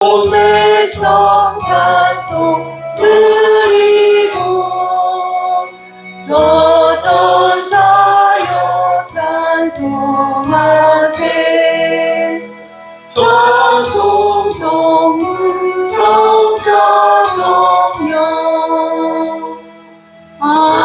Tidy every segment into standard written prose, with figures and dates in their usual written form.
온 백성 찬송 드리고 저 전사여 찬송하세. 찬송 성문 성자 성령 아멘.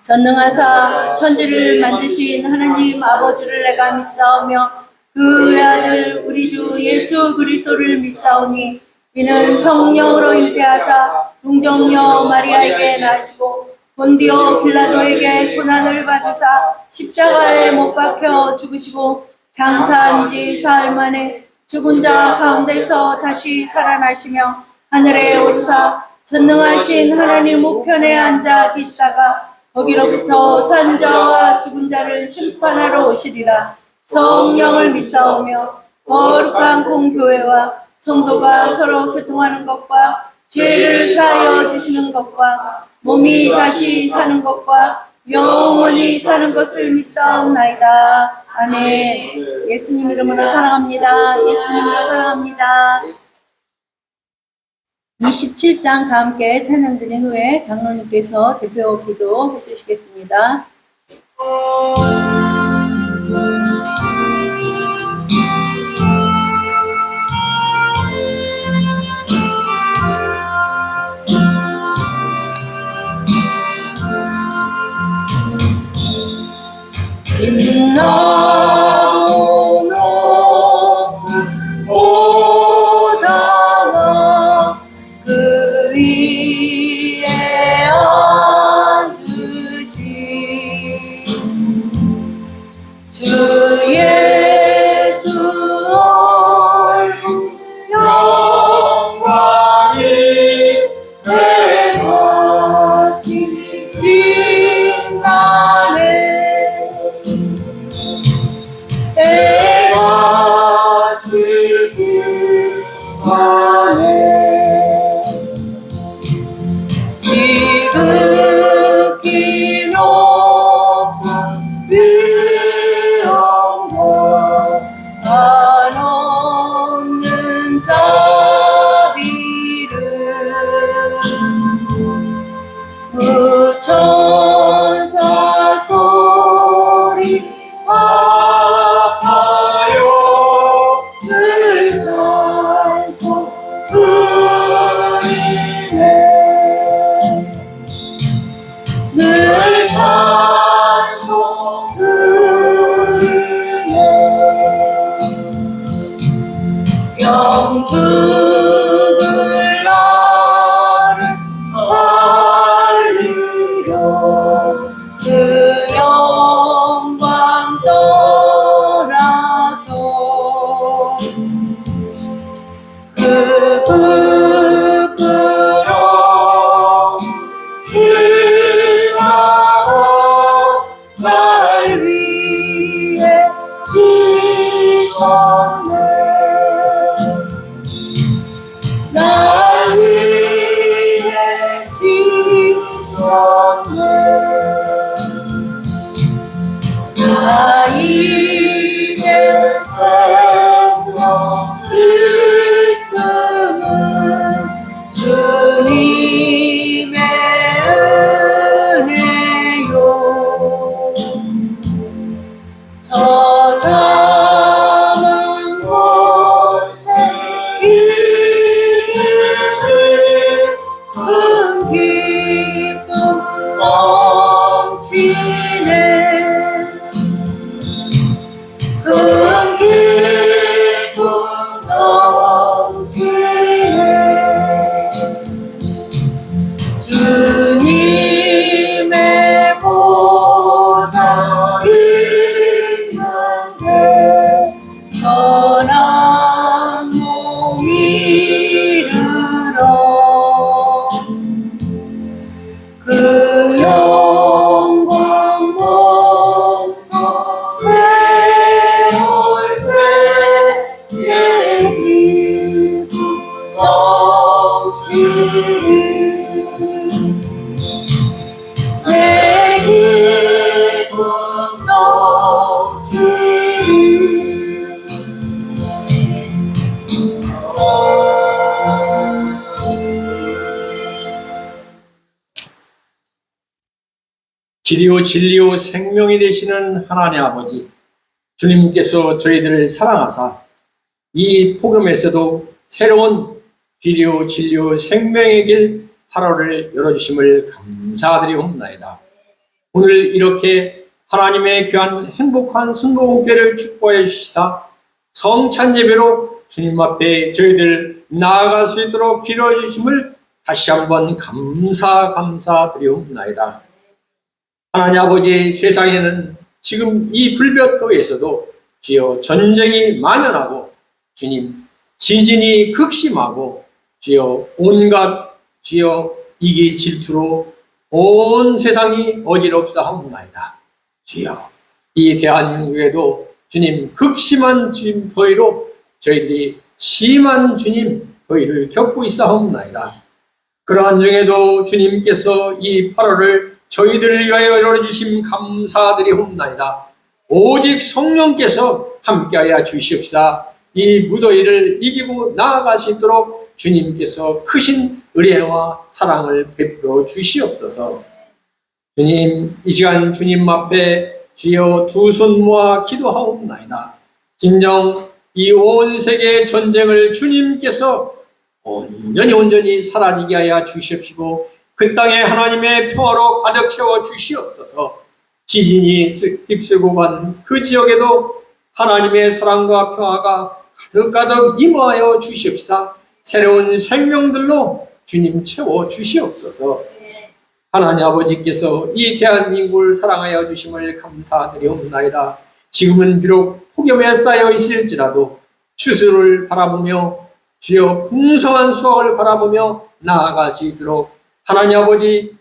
전능하사 천지를 만드신 하나님 아버지를 내가 믿사오며 그 외아들 우리 주 예수 그리스도를 믿사오니 이는 성령으로 잉태하사 동정녀 마리아에게 나시고 본디오 빌라도에게 고난을 받으사 십자가에 못 박혀 죽으시고 장사한 지 사흘 만에 죽은 자 가운데서 다시 살아나시며 하늘에 오르사 전능하신 하나님 우편에 앉아 계시다가 거기로부터 산 자와 죽은 자를 심판하러 오시리라. 성령을 믿사오며 거룩한 공교회와 성도가 서로 교통하는 것과 죄를 사하여 주시는 것과 몸이 다시 사는 것과 영원히 사는 것을 믿사옵나이다. 아멘. 예수님 이름으로 사랑합니다. 예수님으로 사랑합니다. 27장 다 함께 찬양 드린 후에 장로님께서 대표 기도 해주시겠습니다. 빛나고 높은 보좌와 그 위에 앉으신 주 예수 얼굴 영광이 해같이 빛나네. 해같이 빛나네. 지극히 높은 위엄과 한없는 자비를 그 천사 소리 합하여 늘 찬송 드리네. 늘 찬송 드리네. 영주들 나를 살리려 그 영광 떠나서 그 부끄러운 십자가 날 위해 지셨네. 날 위해 지셨네. 나 이제 생명 있음은 주님의 은혜요. 저 삶은 길이요 진리요 생명이 되시는 하나님 아버지, 주님께서 저희들을 사랑하사 이 복음에서도 새로운 길이요 진리요 생명의 길 8월을 열어주심을 감사드리옵나이다. 오늘 이렇게 하나님의 귀한 행복한 순복음교회를 축복해 주시다 성찬 예배로 주님 앞에 저희들 나아갈 수 있도록 기도해 주심을 다시 한번 감사드리옵나이다. 하나님 아버지, 세상에는 지금 이 불볕도에서도 주여 전쟁이 만연하고 주님 지진이 극심하고 주여 온갖 주여 이기 질투로 온 세상이 어지럽사옵나이다. 주여 이 대한민국에도 주님 극심한 주님 더위로 저희들이 심한 주님 더위를 겪고 있사옵나이다. 그러한 중에도 주님께서 이 8월을 저희들을 위하여 열어주심 감사드리옵나이다. 오직 성령께서 함께하여 주시옵사 이 무더위를 이기고 나아갈 수 있도록 주님께서 크신 은혜와 사랑을 베풀어 주시옵소서. 주님, 이 시간 주님 앞에 주여 두 손 모아 기도하옵나이다. 진정 이 온 세계의 전쟁을 주님께서 온전히 사라지게 하여 주시옵시고 그 땅에 하나님의 평화로 가득 채워 주시옵소서. 지진이 휩쓸고 간 그 지역에도 하나님의 사랑과 평화가 가득가득 임하여 주시옵사 새로운 생명들로 주님 채워 주시옵소서. 하나님 아버지께서 이 대한민국을 사랑하여 주심을 감사드리옵나이다. 지금은 비록 폭염에 쌓여 있을지라도 추수를 바라보며 주여 풍성한 수확을 바라보며 나아갈 수 있도록 하나님 아버지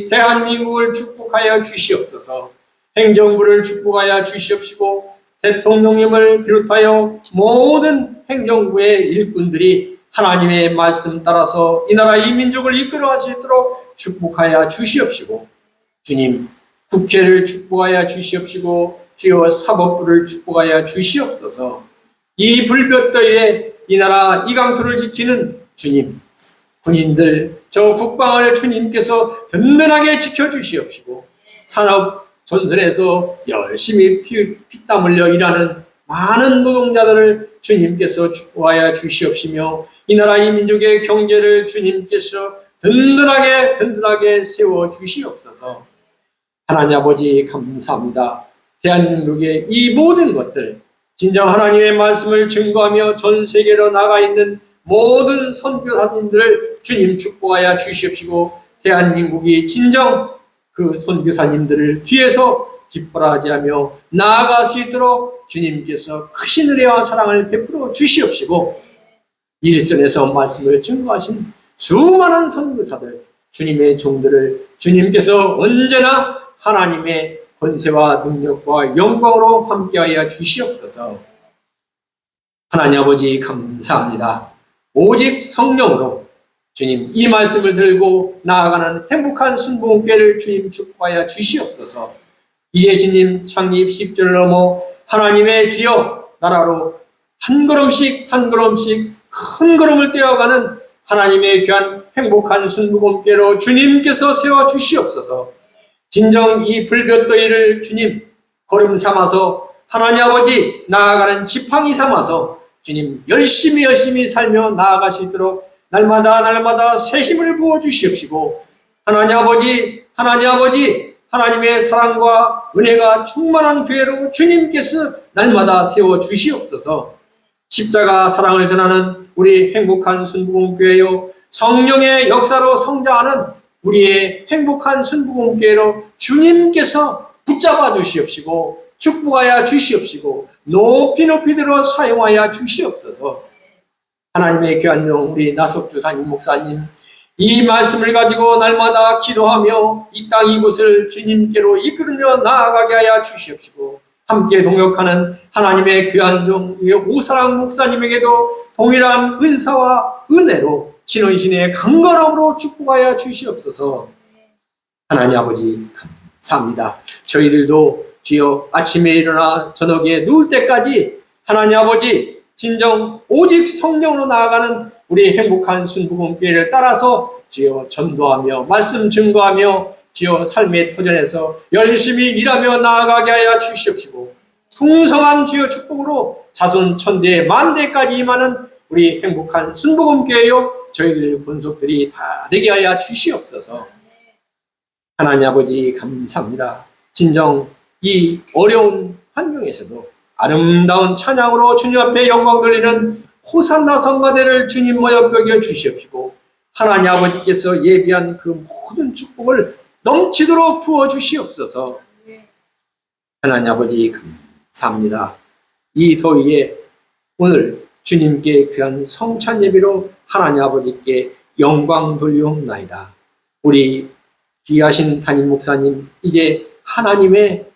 대한민국을 축복하여 주시옵소서. 행정부를 축복하여 주시옵시고 대통령님을 비롯하여 모든 행정부의 일꾼들이 하나님의 말씀 따라서 이 나라 이 민족을 이끌어갈 수 있도록 축복하여 주시옵시고 주님 국회를 축복하여 주시옵시고 주여 사법부를 축복하여 주시옵소서. 이 불볕더위에 이 나라 이 강토를 지키는 주님 군인들 저 국방을 주님께서 든든하게 지켜주시옵시고 산업 전선에서 열심히 피땀 흘려 일하는 많은 노동자들을 주님께서 축복하여 주시옵시며 이 나라 이 민족의 경제를 주님께서 든든하게 세워 주시옵소서. 하나님 아버지 감사합니다. 대한민국의 이 모든 것들 진정 하나님의 말씀을 증거하며 전 세계로 나가 있는 모든 선교사님들을 주님 축복하여 주시옵시고 대한민국이 진정 그 선교사님들을 뒤에서 기뻐하지하며 나아갈 수 있도록 주님께서 크신 은혜와 사랑을 베풀어 주시옵시고 일선에서 말씀을 증거하신 수많은 선교사들 주님의 종들을 주님께서 언제나 하나님의 권세와 능력과 영광으로 함께하여 주시옵소서. 하나님 아버지 감사합니다. 오직 성령으로 주님 이 말씀을 들고 나아가는 행복한 순복음교회를 주님 축복하여 주시옵소서. 이예수님 창립 10주를 넘어 하나님의 주여 나라로 한 걸음씩 큰 걸음을 떼어가는 하나님의 귀한 행복한 순복음교회로 주님께서 세워 주시옵소서. 진정 이 불볕더위를 주님 걸음 삼아서 하나님 아버지 나아가는 지팡이 삼아서 주님 열심히 살며 나아갈 수 있도록 날마다 새 힘을 부어 주시옵시고 하나님 아버지 하나님의 사랑과 은혜가 충만한 교회로 주님께서 날마다 세워 주시옵소서. 십자가 사랑을 전하는 우리 행복한 순복음교회요 성령의 역사로 성장하는 우리의 행복한 순복음교회로 주님께서 붙잡아 주시옵시고 축복하여 주시옵시고 높이 들어 사용하여 주시옵소서. 하나님의 귀한 영 우리 나석주 담임 목사님 이 말씀을 가지고 날마다 기도하며 이 땅 이곳을 주님께로 이끌며 나아가게 하여 주시옵시고 함께 동역하는 하나님의 귀한 종 오사랑 목사님에게도 동일한 은사와 은혜로 신원신의 강건함으로 축복하여 주시옵소서. 하나님 아버지 감사합니다. 저희들도 주여 아침에 일어나 저녁에 누울 때까지 하나님 아버지 진정 오직 성령으로 나아가는 우리 행복한 순복음교회를 따라서 주여 전도하며 말씀 증거하며 주여 삶의 터전에서 열심히 일하며 나아가게 하여 주시옵시고 풍성한 주여 축복으로 자손 천대 만대까지 임하는 우리 행복한 순복음교회요 저희들 권속들이 다 되게 하여 주시옵소서. 하나님 아버지 감사합니다. 진정 이 어려운 환경에서도 아름다운 찬양으로 주님 앞에 영광 돌리는 호산나 성가대를 주님 모여 벽여 주시옵시고 하나님 아버지께서 예비한 그 모든 축복을 넘치도록 부어 주시옵소서. 하나님 아버지 감사합니다. 이 더위에 오늘 주님께 귀한 성찬 예비로 하나님 아버지께 영광 돌리옵나이다. 우리 귀하신 담임 목사님 이제 하나님의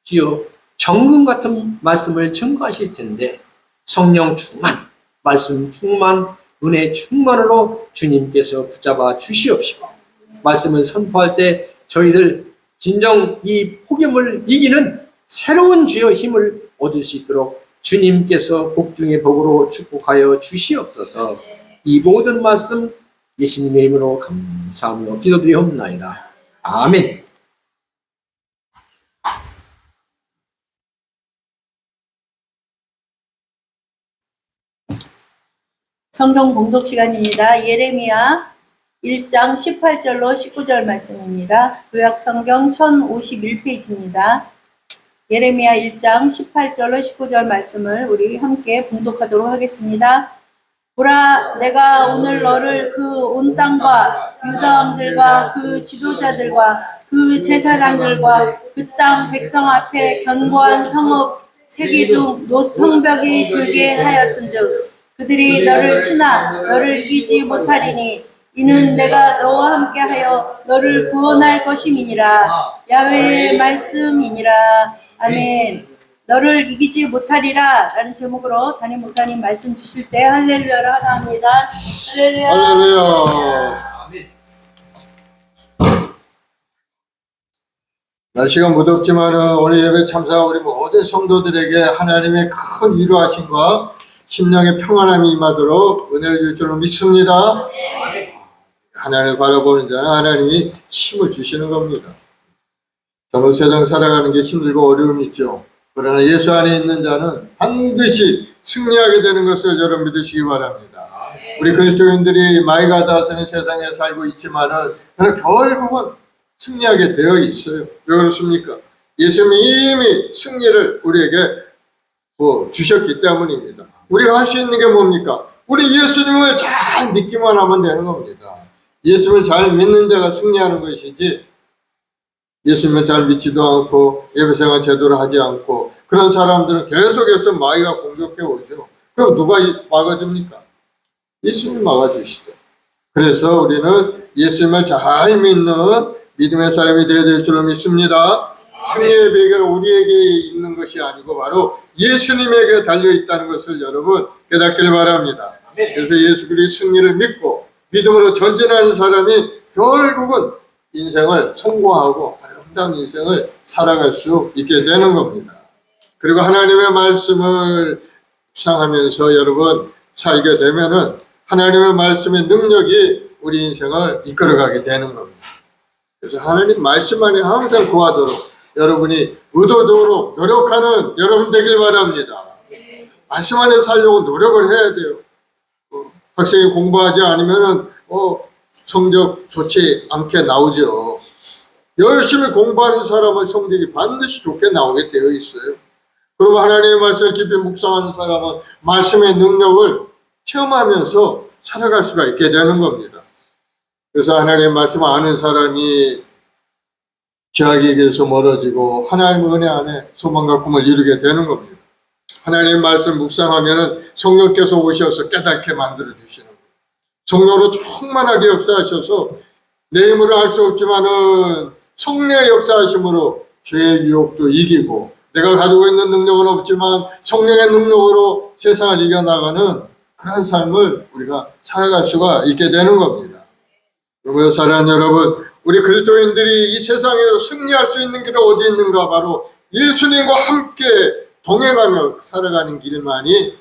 주여 정금 같은 말씀을 증거하실 텐데 성령 충만, 말씀 충만, 은혜 충만으로 주님께서 붙잡아 주시옵시고 말씀을 선포할 때 저희들 진정 이 폭염을 이기는 새로운 주여 힘을 얻을 수 있도록 주님께서 복 중에 복으로 축복하여 주시옵소서. 이 모든 말씀 예수님의 이름으로 감사하며 기도드리옵나이다. 아멘. 성경 봉독 시간입니다. 예레미야 1장 18절로 19절 말씀입니다. 구약 성경 1051페이지입니다. 예레미야 1장 18절로 19절 말씀을 우리 함께 봉독하도록 하겠습니다. 보라, 내가 오늘 너를 그 온 땅과 유다 왕들과 그 지도자들과 그 제사장들과 그 땅 백성 앞에 견고한 성읍 세기둥 노성벽이 들게 하였은즉 그들이 너를 치나 너를 이기지 못하리니 이는 내가 너와 함께하여 너를 구원할 것임이니라. 야훼의 말씀이니라. 아멘. 너를 이기지 못하리라 라는 제목으로 담임 목사님 말씀 주실 때 할렐루야를 하나 합니다. 할렐루야. 할렐루야. 날씨가 무덥지만은 오늘 예배 참사 우리 모든 성도들에게 하나님의 큰 위로하심과 심령의 평안함이 임하도록 은혜를 줄 줄로 믿습니다. 하나님을 바라보는 자는 하나님이 힘을 주시는 겁니다. 정말 세상 살아가는 게 힘들고 어려움이 있죠. 그러나 예수 안에 있는 자는 반드시 승리하게 되는 것을 여러분 믿으시기 바랍니다. 우리 그리스도인들이 마이가 다스리는 세상에 살고 있지만은 그러나 결국은 승리하게 되어 있어요. 왜 그렇습니까? 예수님이 이미 승리를 우리에게 주셨기 때문입니다. 우리가 할 수 있는 게 뭡니까? 우리 예수님을 잘 믿기만 하면 되는 겁니다. 예수님을 잘 믿는 자가 승리하는 것이지 예수님을 잘 믿지도 않고 예배생활 제대로 하지 않고 그런 사람들은 계속해서 마귀가 공격해 오죠. 그럼 누가 막아줍니까? 예수님이 막아주시죠. 그래서 우리는 예수님을 잘 믿는 믿음의 사람이 되어야 될 줄로 믿습니다. 승리의 비결은 우리에게 있는 것이 아니고 바로 예수님에게 달려있다는 것을 여러분 깨닫길 바랍니다. 그래서 예수 그리스도의 승리를 믿고 믿음으로 전진하는 사람이 결국은 인생을 성공하고 아름다운 인생을 살아갈 수 있게 되는 겁니다. 그리고 하나님의 말씀을 묵상하면서 여러분 살게 되면은 하나님의 말씀의 능력이 우리 인생을 이끌어가게 되는 겁니다. 그래서 하나님 말씀 안에 항상 구하도록 여러분이 의도적으로 노력하는 여러분 되길 바랍니다. 말씀 안에 살려고 노력을 해야 돼요. 학생이 공부하지 않으면은 성적 좋지 않게 나오죠. 열심히 공부하는 사람은 성적이 반드시 좋게 나오게 되어 있어요. 그리고 하나님의 말씀을 깊이 묵상하는 사람은 말씀의 능력을 체험하면서 살아갈 수가 있게 되는 겁니다. 그래서 하나님의 말씀을 아는 사람이 죄악의 길에서 멀어지고 하나님의 은혜 안에 소망과 꿈을 이루게 되는 겁니다. 하나님의 말씀 묵상하면은 성령께서 오셔서 깨닫게 만들어 주시는 거예요. 성령으로 충만하게 역사하셔서 내 힘으로 할 수 없지만은 성령의 역사하심으로 죄의 유혹도 이기고 내가 가지고 있는 능력은 없지만 성령의 능력으로 세상을 이겨나가는 그런 삶을 우리가 살아갈 수가 있게 되는 겁니다. 그리고 사랑하는 여러분, 우리 그리스도인들이 이 세상에서 승리할 수 있는 길은 어디 있는가? 바로 예수님과 함께 동행하며 살아가는 길만이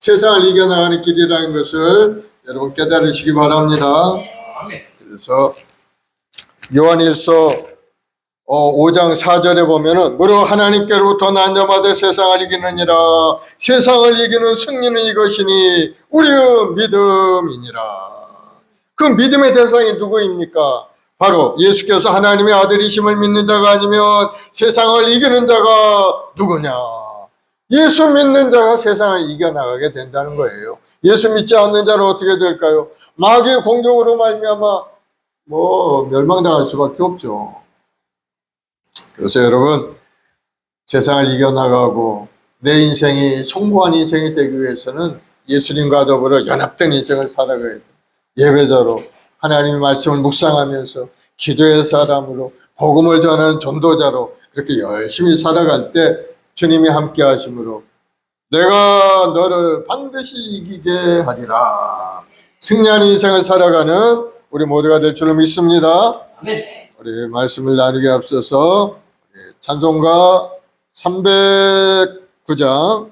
세상을 이겨나가는 길이라는 것을 여러분 깨달으시기 바랍니다. 그래서 요한일서 5장 4절에 보면은 무릇 하나님께로부터 난 자마다 세상을 이기느니라. 세상을 이기는 승리는 이것이니 우리의 믿음이니라. 그 믿음의 대상이 누구입니까? 바로 예수께서 하나님의 아들이심을 믿는 자가 아니면 세상을 이기는 자가 누구냐? 예수 믿는 자가 세상을 이겨나가게 된다는 거예요. 예수 믿지 않는 자는 어떻게 될까요? 마귀의 공격으로 말미암아 멸망당할 수밖에 없죠. 그래서 여러분, 세상을 이겨나가고 내 인생이 성공한 인생이 되기 위해서는 예수님과 더불어 연합된 인생을 살아가야 돼요. 예배자로 하나님의 말씀을 묵상하면서 기도의 사람으로 복음을 전하는 전도자로 그렇게 열심히 살아갈 때 주님이 함께 하심으로 내가 너를 반드시 이기게 하리라. 승리하는 인생을 살아가는 우리 모두가 될 줄로 믿습니다. 아멘. 우리 말씀을 나누기 앞서서 찬송가 309장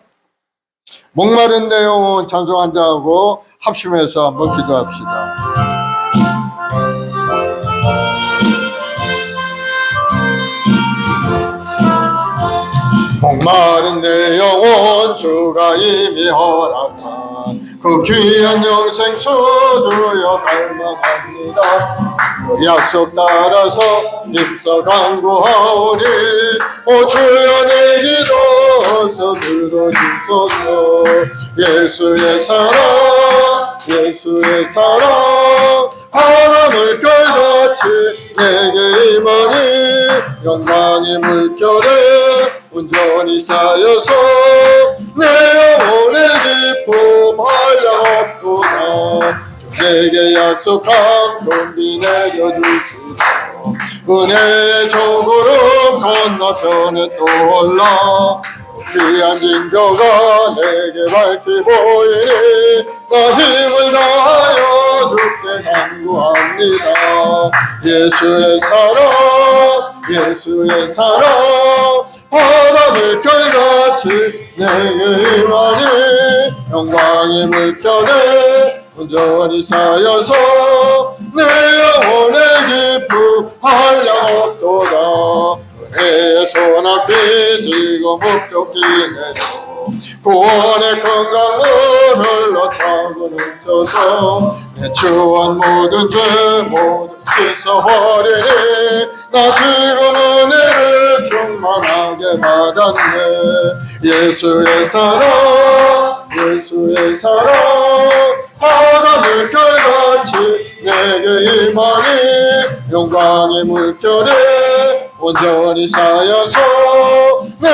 목마른 내 영혼 찬송 한 장하고 합심해서 한번 기도합시다. 목마른 내 영혼 주가 이미 허락한 그 귀한 영생 수주여 갈망합니다. 그 약속 따라서 입서 간구하오니 오 주여 내 기도 들어주소서. 예수의 사랑 예수의 사랑 바람을 끌같이 내게 임하니 영광의 물결에 온전히 쌓여서 내 영혼의 기쁨 한량없도다. 내게 약속한 돈비 내려주시고 은혜의 조구름 건너편에 또 올라 귀한 징조가 내게 밝히 보이니 나 힘을 다하여 주께 간구합니다. 예수의 사랑 예수의 사랑 바람을 결같이 내게 임하니 영광의 물결에 온전히 쌓여서 내 영혼의 기쁨 한량없도다. 은혜의 소낙비 지고 목적기 내려 구원의 건강을 흘러 차고 넘쳐서 내 추한 모든 죄 모두 씻어버리니 나 지금 은혜를 충만하게 받았네. 예수의 사랑 예수의 사랑 바람을 결같이 내게 임하니 영광의 물결에 온전히 쌓여서 내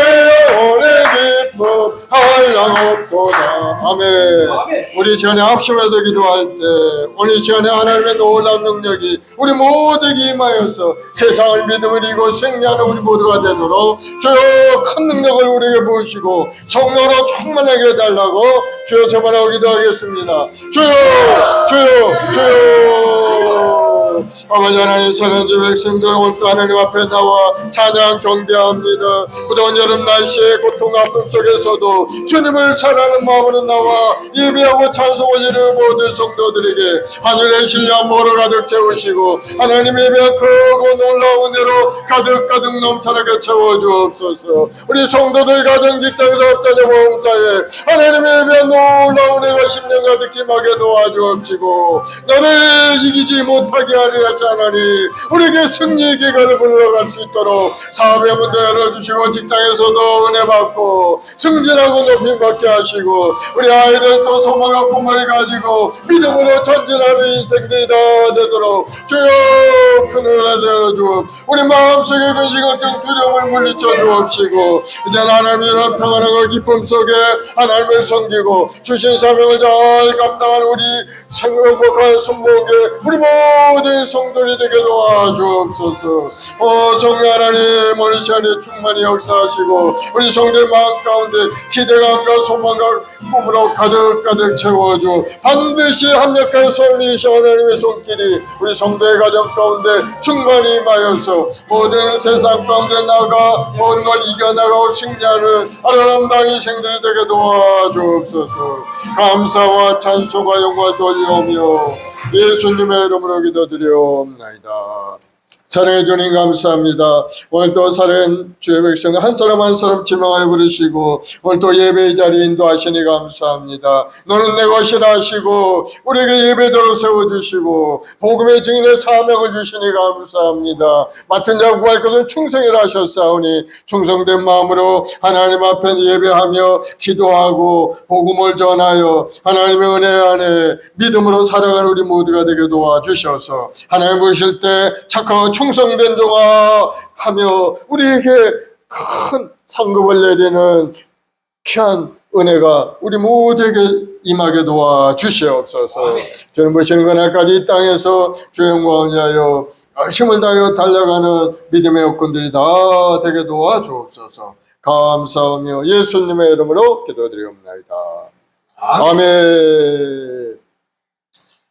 영혼의 기쁨 한량없도다. 아멘. 우리 전에 합심해서 기도할 때 오늘 전에 하나님의 놀라운 능력이 우리 모두에게 임하여서 세상을 믿음을 이고 승리하는 우리 모두가 되도록 주여 큰 능력을 우리에게 부으시고 성령으로 충만하게 해달라고 주여 저만하고 기도하겠습니다. 주여 아버지 하나님 사랑하는 백성들 오늘도 하나님 앞에 나와 찬양 경배합니다. 무더운 여름 날씨에 고통 아픔 속에서도 주님을 사랑하는 마음으로 나와 예배하고 찬송 올리는 모든 성도들에게 하늘의 신령 모로 가득 채우시고 하나님의 예배한 크고 놀라운 은혜로 가득 넘쳐나게 채워주옵소서. 우리 성도들 가정 직장 사업자녀 보험사에 하나님의 예배한 놀라운 은혜가 10년 가득 임하게 도와주옵시고 너를 이기지 못하게 하리라 하나님 우리에게 승리의 기회를 불러갈 수 있도록 사업의 문도 열어주시고 직장에서도 은혜 받고 승진하고 높임 받게 하시고 우리 아이들도 소망과 꿈을 가지고 믿음으로 전진하는 인생들이 다 되도록 주여 큰 은혜 열어주옵 우리 마음속에 근심 걱정 두려움을 물리쳐 주옵시고 이제 하나님의 이런 평안과 기쁨 속에 하나님을 섬기고 주신 사명을 잘 감당하는 우리 행복한 순복에 우리 모든 성도들이 되게 도와주옵소서. 성령 하나님 오늘 시간에 충만히 역사하시고 우리 성도의 마음 가운데 기대감과 소망과 꿈으로 가득 채워주 반드시 합력한 손이신 하나님의 손길이 우리 성도의 가정 가운데 충만히 임하여서 모든 세상 가운데 나가 모든 걸 이겨나가고 승리하는 아름다운 인생들이 되게 도와주옵소서. 감사와 찬송과 영광을 돌리오며 예수님의 이름으로 기도드리옵나이다. 사랑해 주님 감사합니다. 오늘도 사랑하는 주의 백성 한 사람 한 사람 지명하여 부르시고 오늘도 예배의 자리에 인도하시니 감사합니다. 너는 내 것이라 하시고 우리에게 예배자로 세워주시고 복음의 증인의 사명을 주시니 감사합니다. 맡은 자 구할 것은 충성이라 하셨사오니 충성된 마음으로 하나님 앞에 예배하며 기도하고 복음을 전하여 하나님의 은혜 안에 믿음으로 살아가는 우리 모두가 되게 도와주셔서 하나님 보실 때 착하고 충성된 종아 하며 우리에게 큰 상급을 내리는 귀한 은혜가 우리 모두에게 임하게 도와주시옵소서. 저는 보시는 그날까지 이 땅에서 주의 영광을 위하여 열심을 다하여 달려가는 믿음의 여건들이 다 되게 도와주옵소서. 감사하며 예수님의 이름으로 기도드리옵나이다. 아멘.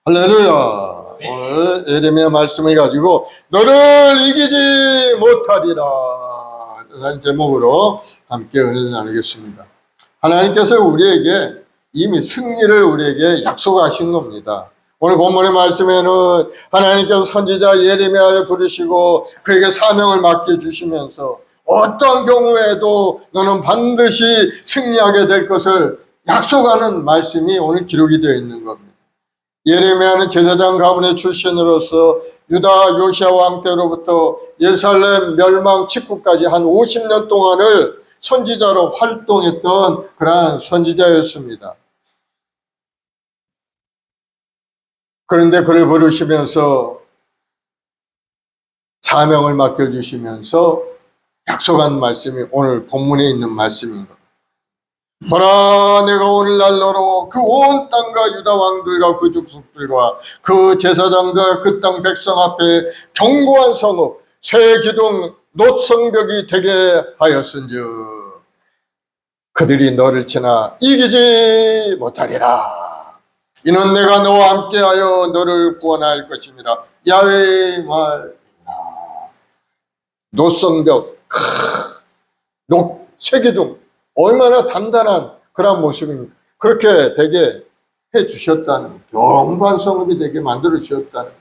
할렐루야. 오늘 예레미야 말씀을 가지고 너를 이기지 못하리라 라는 제목으로 함께 은혜를 나누겠습니다. 하나님께서 우리에게 이미 승리를 우리에게 약속하신 겁니다. 오늘 본문의 말씀에는 하나님께서 선지자 예레미야를 부르시고 그에게 사명을 맡겨주시면서 어떠한 경우에도 너는 반드시 승리하게 될 것을 약속하는 말씀이 오늘 기록이 되어 있는 겁니다. 예레미야는 제사장 가문의 출신으로서 유다 요시야 왕 때로부터 예루살렘 멸망 직후까지 한 50년 동안을 선지자로 활동했던 그러한 선지자였습니다. 그런데 그를 부르시면서 사명을 맡겨주시면서 약속한 말씀이 오늘 본문에 있는 말씀인 겁니다. 보라, 내가 오늘날 너로 그 온 땅과 유다 왕들과 그 족속들과 그 제사장들 그 땅 백성 앞에 견고한 성읍 새 기둥 노성벽이 되게 하였은즉 그들이 너를 치나 이기지 못하리라. 이는 내가 너와 함께하여 너를 구원할 것임이라. 야훼의 말이라. 노성벽, 새 기둥, 얼마나 단단한 그런 모습입니다. 그렇게 되게 해주셨다는, 견고한 성읍이 되게 만들어주셨다는,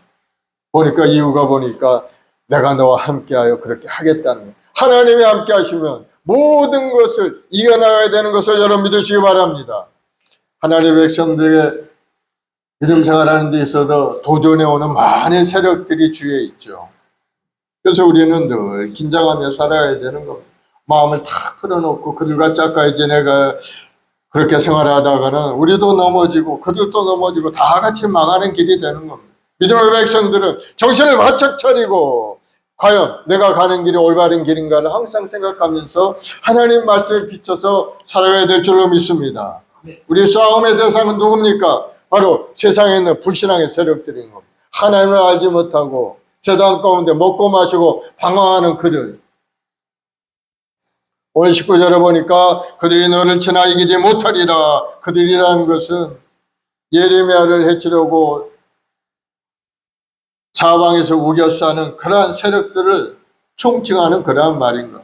보니까 이유가 보니까 내가 너와 함께하여 그렇게 하겠다는 거예요. 하나님이 함께 하시면 모든 것을 이겨나가야 되는 것을 여러분 믿으시기 바랍니다. 하나님의 백성들에게 믿음 생활하는 데 있어서 도전해 오는 많은 세력들이 주위에 있죠. 그래서 우리는 늘 긴장하며 살아야 되는 겁니다. 마음을 탁 풀어놓고 그들과 짝가이 지내가 그렇게 생활하다가는 우리도 넘어지고 그들도 넘어지고 다 같이 망하는 길이 되는 겁니다. 믿음의 백성들은 정신을 바짝 차리고 과연 내가 가는 길이 올바른 길인가를 항상 생각하면서 하나님 말씀에 비춰서 살아가야 될 줄로 믿습니다. 우리 싸움의 대상은 누굽니까? 바로 세상에 있는 불신앙의 세력들인 겁니다. 하나님을 알지 못하고 세상 가운데 먹고 마시고 방황하는 그들. 오늘 19절에 보니까 그들이 너를 치나 이기지 못하리라. 그들이라는 것은 예레미야를 해치려고 사방에서 우겨싸는 그러한 세력들을 총칭하는 그러한 말인 것.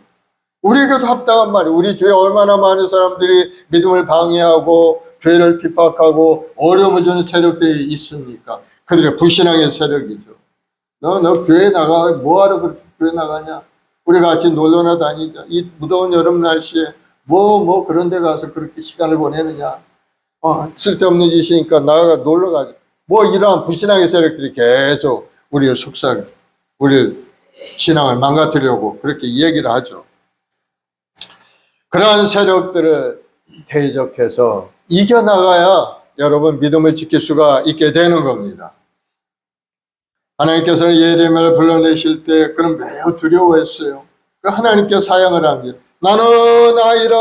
우리에게도 합당한 말이에요. 우리 주위에 얼마나 많은 사람들이 믿음을 방해하고 교회를 핍박하고 어려움을 주는 세력들이 있습니까? 그들의 불신앙의 세력이죠. 너 교회 나가, 뭐하러 그렇게 교회 나가냐? 우리 같이 놀러나 다니자. 이 무더운 여름 날씨에 그런 데 가서 그렇게 시간을 보내느냐. 쓸데없는 짓이니까 나가 놀러 가자. 이러한 불신앙의 세력들이 계속 우리를 속삭여, 우리 신앙을 망가뜨리려고 그렇게 얘기를 하죠. 그러한 세력들을 대적해서 이겨나가야 여러분 믿음을 지킬 수가 있게 되는 겁니다. 하나님께서는 예레미야를 불러내실 때 그는 매우 두려워했어요. 하나님께 사양을 합니다. 나는 아이라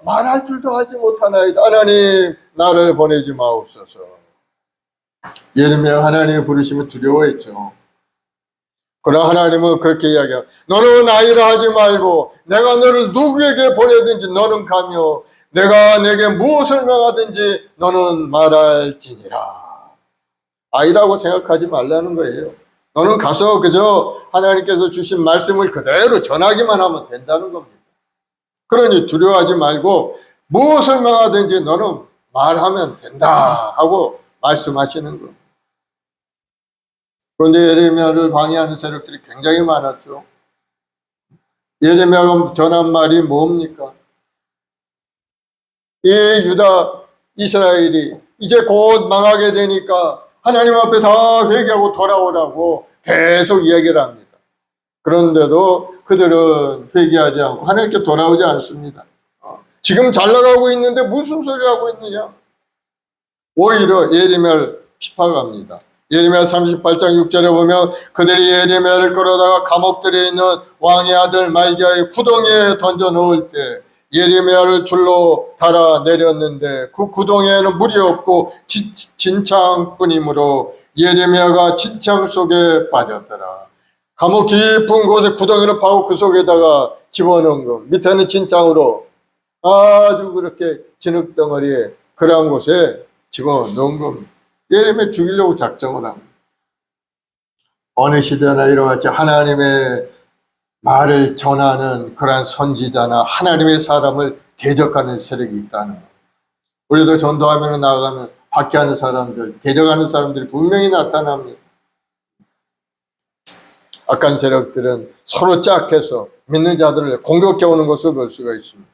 말할 줄도 하지 못하나이다. 하나님 나를 보내지 마옵소서. 예레미야 하나님의 부르심을 두려워했죠. 그러나 하나님은 그렇게 이야기해요. 너는 아이라 하지 말고 내가 너를 누구에게 보내든지 너는 가며 내가 내게 무엇을 명하든지 너는 말할지니라. 아이라고 생각하지 말라는 거예요. 너는 가서 그저 하나님께서 주신 말씀을 그대로 전하기만 하면 된다는 겁니다. 그러니 두려워하지 말고 무엇을 명하든지 너는 말하면 된다 하고 말씀하시는 겁니다. 그런데 예레미야를 방해하는 세력들이 굉장히 많았죠. 예레미야가 전한 말이 뭡니까? 이 유다 이스라엘이 이제 곧 망하게 되니까 하나님 앞에 다 회개하고 돌아오라고 계속 이야기를 합니다. 그런데도 그들은 회개하지 않고 하나님께 돌아오지 않습니다. 지금 잘 나가고 있는데 무슨 소리를 하고 있느냐? 오히려 예레미야를 핍박합니다. 예레미야 38장 6절에 보면 그들이 예레미야를 끌어다가 감옥들에 있는 왕의 아들 말기야의 구덩이에 던져 넣을 때 예레미야를 줄로 달아 내렸는데 그 구덩이에는 물이 없고 진창뿐이므로 예레미야가 진창 속에 빠졌더라. 감옥 깊은 곳에 구덩이를 파고 그 속에다가 집어넣은 것, 밑에는 진창으로 아주 그렇게 진흙덩어리에 그러한 곳에 집어넣은 겁니다. 예레미야 죽이려고 작정을 합니다. 어느 시대나 이와 같이 하나님의 말을 전하는 그러한 선지자나 하나님의 사람을 대적하는 세력이 있다는 것. 우리도 전도하면 나아가면 박해하는 사람들, 대적하는 사람들이 분명히 나타납니다. 악한 세력들은 서로 짝해서 믿는 자들을 공격해오는 것을 볼 수가 있습니다.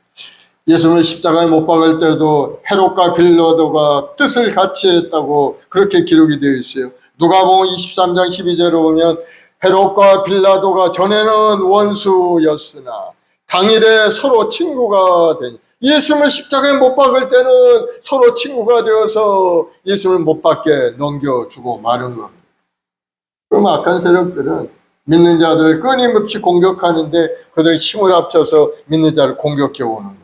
예수님을 십자가에 못 박을 때도 헤롯과 빌라도가 뜻을 같이 했다고 그렇게 기록이 되어 있어요. 누가복음 23장 12절에 보면 헤롯과 빌라도가 전에는 원수였으나 당일에 서로 친구가 되니 예수님을 십자가에 못 박을 때는 서로 친구가 되어서 예수님을 못 박게 넘겨주고 마는 겁니다. 그럼 악한 세력들은 믿는 자들을 끊임없이 공격하는데 그들이 힘을 합쳐서 믿는 자를 공격해 오는 것.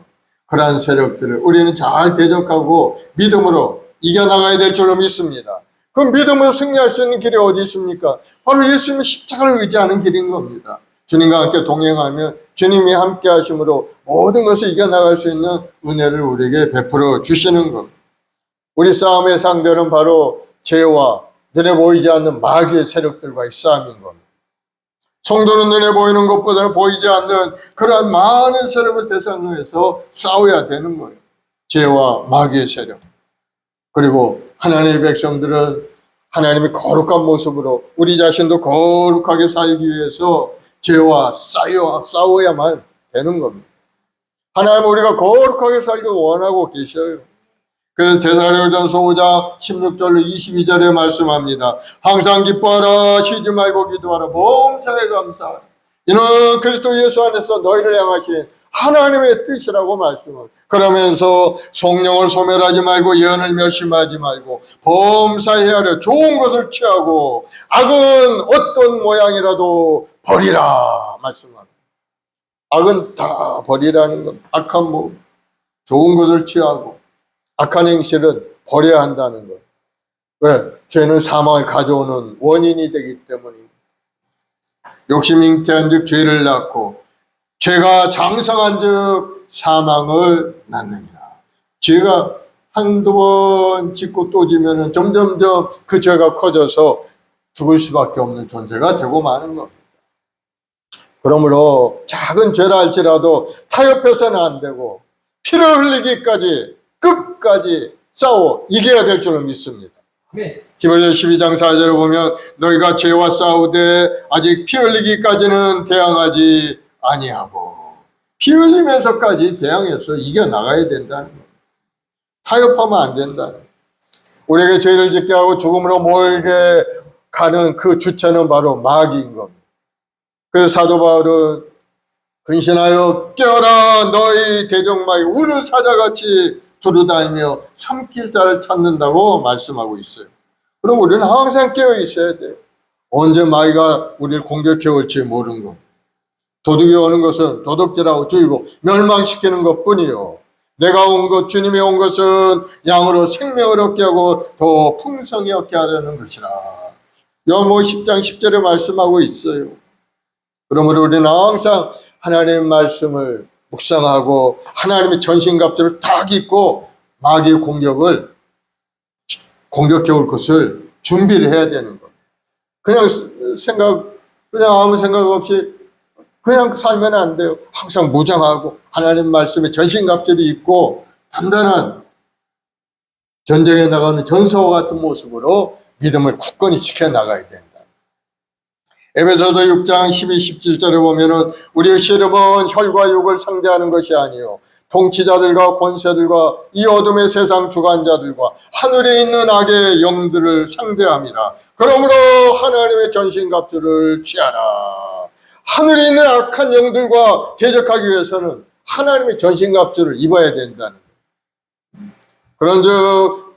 그러한 세력들을 우리는 잘 대적하고 믿음으로 이겨나가야 될 줄로 믿습니다. 그 믿음으로 승리할 수 있는 길이 어디 있습니까? 바로 예수님의 십자가를 의지하는 길인 겁니다. 주님과 함께 동행하면 주님이 함께 하심으로 모든 것을 이겨나갈 수 있는 은혜를 우리에게 베풀어 주시는 겁니다. 우리 싸움의 상대는 바로 죄와 눈에 보이지 않는 마귀의 세력들과의 싸움인 겁니다. 성도는 눈에 보이는 것보다는 보이지 않는 그러한 많은 세력을 대상으로 해서 싸워야 되는 거예요. 죄와 마귀의 세력. 그리고 하나님의 백성들은 하나님의 거룩한 모습으로 우리 자신도 거룩하게 살기 위해서 죄와 싸워야만 되는 겁니다. 하나님은 우리가 거룩하게 살기 원하고 계셔요. 그래서 데살로니가전서 5장 16절로 22절에 말씀합니다. 항상 기뻐하라, 쉬지 말고 기도하라, 범사에 감사하라. 이는 그리스도 예수 안에서 너희를 향하신 하나님의 뜻이라고 말씀합니다. 그러면서 성령을 소멸하지 말고 예언을 멸심하지 말고 범사에 하려 좋은 것을 취하고 악은 어떤 모양이라도 버리라 말씀합니다. 악은 다 버리라는 것. 악한 몸, 좋은 것을 취하고 악한 행실은 버려야 한다는 것. 왜? 죄는 사망을 가져오는 원인이 되기 때문입니다. 욕심이 잉태한 즉 죄를 낳고 죄가 장성한 즉 사망을 낳느니라. 죄가 한두 번 짓고 또 지면은 점점점 그 죄가 커져서 죽을 수밖에 없는 존재가 되고 마는 겁니다. 그러므로 작은 죄라 할지라도 타협해서는 안 되고 피를 흘리기까지 끝까지 싸워 이겨야 될 줄로 믿습니다. 히브리서 12장 4절을 보면 너희가 죄와 싸우되 아직 피 흘리기까지는 대항하지 아니하고 피 흘리면서까지 대항해서 이겨나가야 된다는 겁니다. 타협하면 안 된다. 우리에게 죄를 짓게 하고 죽음으로 몰게 가는 그 주체는 바로 마귀인 겁니다. 그래서 사도 바울은 근신하여 깨어라 너희 대적마귀 우는 사자같이 두루다니며 삼킬 자를 찾는다고 말씀하고 있어요. 그럼 우리는 항상 깨어 있어야 돼요. 언제 마귀가 우리를 공격해 올지 모르는 것. 도둑이 오는 것은 도둑질하고 죽이고 멸망시키는 것뿐이요. 내가 온 것, 주님이 온 것은 양으로 생명을 얻게 하고 더 풍성히 얻게 하려는 것이라. 요한복음 10장 10절에 말씀하고 있어요. 그러므로 우리는 항상 하나님의 말씀을 묵상하고 하나님의 전신갑주를 딱 입고 마귀의 공격을 공격해 올 것을 준비를 해야 되는 것. 그냥 아무 생각 없이 그냥 살면 안 돼요. 항상 무장하고 하나님 말씀에 전신갑주를 입고 단단한 전쟁에 나가는 전사와 같은 모습으로 믿음을 굳건히 지켜나가야 된다. 에베소서 6장 12, 17절에 보면은 우리의 씨름은 혈과 육을 상대하는 것이 아니요 통치자들과 권세들과 이 어둠의 세상 주관자들과 하늘에 있는 악의 영들을 상대함이라. 그러므로 하나님의 전신갑주를 취하라. 하늘에 있는 악한 영들과 대적하기 위해서는 하나님의 전신갑주를 입어야 된다는 거예요. 그런즉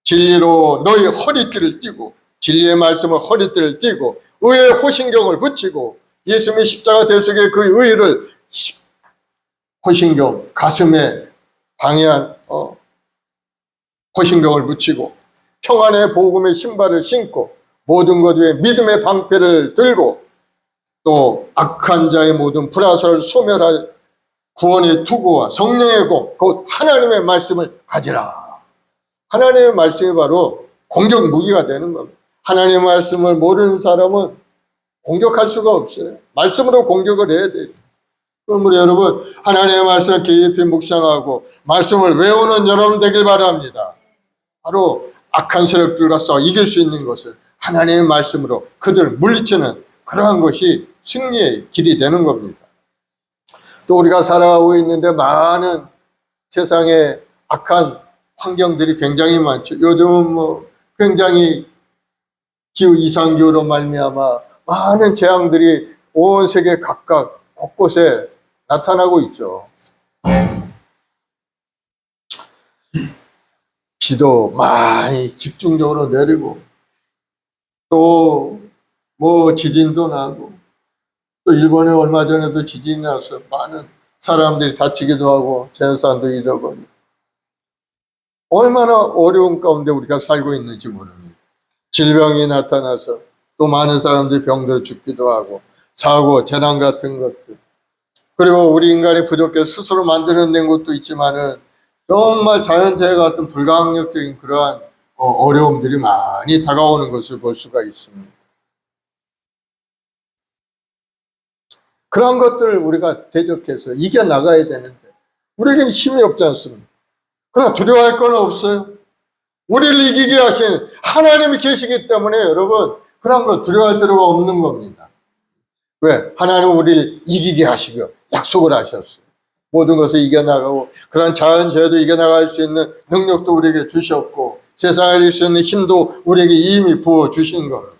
진리로 너희 허리띠를 띠고, 진리의 말씀을 허리띠를 띠고 의의 호신경을 붙이고, 예수님의 십자가 대속의 그 의를 호신경 가슴에 방해한 호신경을 붙이고, 평안의 복음의 신발을 신고, 모든 것 위에 믿음의 방패를 들고, 또 악한 자의 모든 불화설을 소멸할 구원의 투구와 성령의 공, 곧 하나님의 말씀을 가지라. 하나님의 말씀이 바로 공격 무기가 되는 겁니다. 하나님의 말씀을 모르는 사람은 공격할 수가 없어요. 말씀으로 공격을 해야 돼요. 그러므로 여러분, 하나님의 말씀을 깊이 묵상하고 말씀을 외우는 여러분 되길 바랍니다. 바로 악한 세력들과 싸워 이길 수 있는 것을 하나님의 말씀으로 그들을 물리치는 그러한 것이 승리의 길이 되는 겁니다. 또 우리가 살아가고 있는데 많은 세상에 악한 환경들이 굉장히 많죠. 요즘은 굉장히 기후 이상기후로 말미암아 많은 재앙들이 온 세계 각각 곳곳에 나타나고 있죠. 비도 많이 집중적으로 내리고, 또 뭐 지진도 나고, 또 일본에 얼마 전에도 지진이 나서 많은 사람들이 다치기도 하고 재산도 잃어버리고, 얼마나 어려운 가운데 우리가 살고 있는지 모릅니다. 질병이 나타나서 또 많은 사람들이 병들어 죽기도 하고, 사고, 재난 같은 것들, 그리고 우리 인간이 부족해서 스스로 만들어낸 것도 있지만은 정말 자연재해 같은 불가항력적인 그러한 어려움들이 많이 다가오는 것을 볼 수가 있습니다. 그러한 것들을 우리가 대적해서 이겨나가야 되는데 우리에게는 힘이 없지 않습니까? 그러나 두려워할 건 없어요. 우리를 이기게 하신 하나님이 계시기 때문에 여러분, 그런 거 두려워할 필요가 없는 겁니다. 왜? 하나님은 우리를 이기게 하시고 약속을 하셨어요. 모든 것을 이겨나가고 그런 자연재해도 이겨나갈 수 있는 능력도 우리에게 주셨고, 세상을 이길 수 있는 힘도 우리에게 이미 부어주신 겁니다.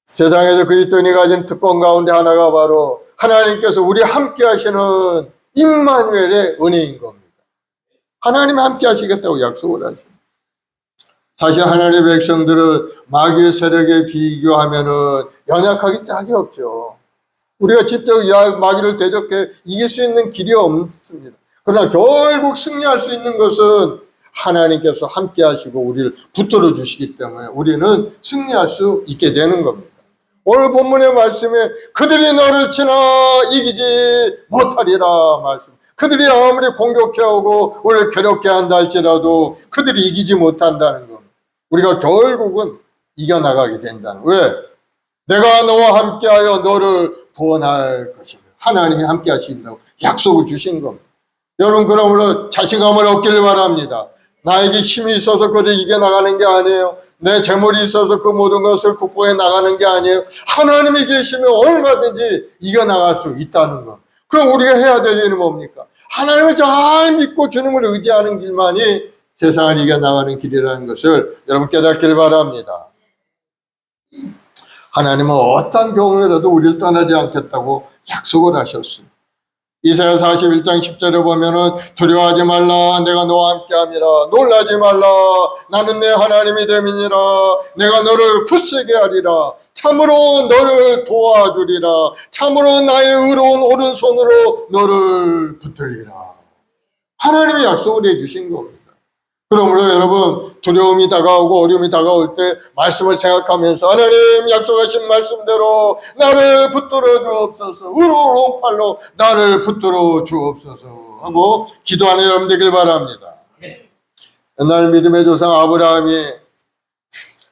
세상에서 그리스도인이 가진 특권 가운데 하나가 바로 하나님께서 우리 함께 하시는 임마누엘의 은혜인 겁니다. 하나님이 함께 하시겠다고 약속을 하십니다. 사실 하나님의 백성들은 마귀의 세력에 비교하면은 연약하기 짝이 없죠. 우리가 직접 마귀를 대적해 이길 수 있는 길이 없습니다. 그러나 결국 승리할 수 있는 것은 하나님께서 함께 하시고 우리를 붙들어 주시기 때문에 우리는 승리할 수 있게 되는 겁니다. 오늘 본문의 말씀에 그들이 너를 치나 이기지 못하리라 말씀. 그들이 아무리 공격해오고 우리를 괴롭게 한다 할지라도 그들이 이기지 못한다는 것. 우리가 결국은 이겨나가게 된다는. 왜? 내가 너와 함께하여 너를 구원할 것입니다. 하나님이 함께 하신다고 약속을 주신 겁니다. 여러분, 그러므로 자신감을 얻기를 바랍니다. 나에게 힘이 있어서 그를 이겨나가는 게 아니에요. 내 재물이 있어서 그 모든 것을 극복해 나가는 게 아니에요. 하나님이 계시면 얼마든지 이겨나갈 수 있다는 것. 그럼 우리가 해야 될 일은 뭡니까? 하나님을 잘 믿고 주님을 의지하는 길만이 세상을 이겨나가는 길이라는 것을 여러분 깨닫길 바랍니다. 하나님은 어떤 경우에라도 우리를 떠나지 않겠다고 약속을 하셨습니다. 이사야 41장 10절에 보면은 두려워하지 말라 내가 너와 함께함이라 놀라지 말라 나는 내 하나님이 됨이니라 내가 너를 굳세게 하리라 참으로 너를 도와주리라 참으로 나의 의로운 오른손으로 너를 붙들리라. 하나님이 약속을 해주신 겁니다. 그러므로 여러분, 두려움이 다가오고 어려움이 다가올 때 말씀을 생각하면서 하나님 약속하신 말씀대로 나를 붙들어 주옵소서, 의로운 팔로 나를 붙들어 주옵소서 하고 기도하는 여러분 되길 바랍니다. 옛날 믿음의 조상 아브라함이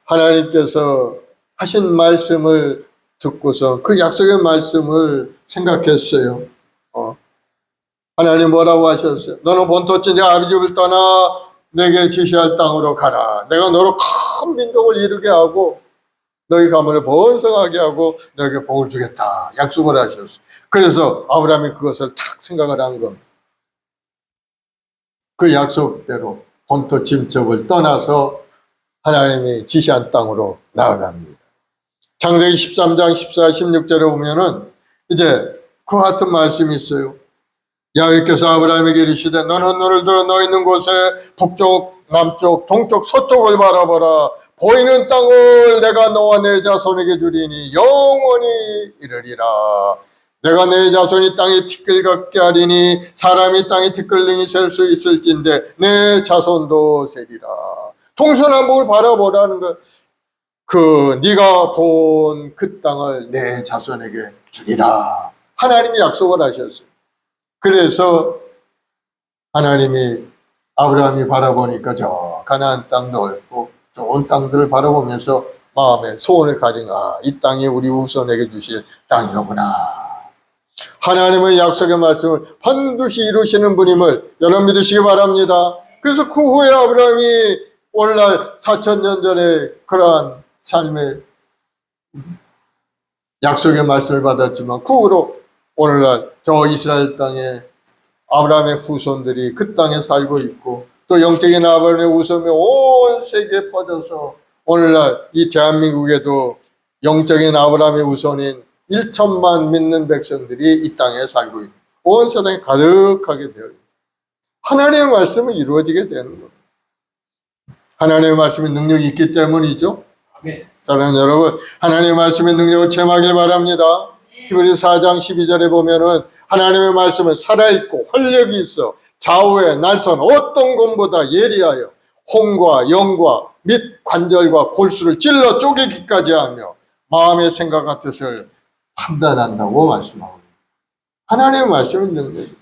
하나님께서 하신 말씀을 듣고서 그 약속의 말씀을 생각했어요. 하나님 뭐라고 하셨어요? 너는 본토친 내 아비 집을 떠나 내게 지시할 땅으로 가라. 내가 너로 큰 민족을 이루게 하고 너희 가문을 번성하게 하고 너에게 복을 주겠다 약속을 하셨어요. 그래서 아브라함이 그것을 탁 생각을 한 겁니다. 그 약속대로 본토 짐접을 떠나서 하나님이 지시한 땅으로 나아갑니다. 창세기 13장 14, 16절에 보면은 이제 그 같은 말씀이 있어요. 야훼께서 아브라함에게 이르시되 너는 눈을 들어 너 있는 곳에 북쪽, 남쪽, 동쪽, 서쪽을 바라보라. 보이는 땅을 내가 너와 내 자손에게 주리니 영원히 이르리라. 내가 내 자손이 땅에 티끌 같게 하리니 사람이 땅에 티끌링이 셀 수 있을진데 내 자손도 세리라. 동서남북을 바라보라는 것. 네가 본 그 땅을 내 자손에게 주리라. 하나님이 약속을 하셨어요. 그래서 하나님이 아브라함이 바라보니까 저 가나안 땅 넓고 좋은 땅들을 바라보면서 마음에 소원을 가진 이 땅이 우리 후손에게 주실 땅이로구나. 하나님의 약속의 말씀을 반드시 이루시는 분임을 여러분 믿으시기 바랍니다. 그래서 그 후에 아브라함이 오늘날 4,000년 전에 그러한 삶의 약속의 말씀을 받았지만 그 후로 오늘날 저 이스라엘 땅에 아브라함의 후손들이 그 땅에 살고 있고 또 영적인 아브라함의 후손이 온 세계에 퍼져서 오늘날 이 대한민국에도 영적인 아브라함의 후손인 1천만 믿는 백성들이 이 땅에 살고 있고 온 세상에 가득하게 되어 있고 하나님의 말씀은 이루어지게 되는 겁니다. 하나님의 말씀에 능력이 있기 때문이죠. 사랑하는 여러분, 하나님의 말씀의 능력을 체험하길 바랍니다. 히브리서 4장 12절에 보면은 하나님의 말씀은 살아있고 활력이 있어 좌우에 날선 어떤 것보다 예리하여 혼과 영과 및 관절과 골수를 찔러 쪼개기까지 하며 마음의 생각과 뜻을 판단한다고 말씀하고 있습니다. 하나님의 말씀은 능력입니다.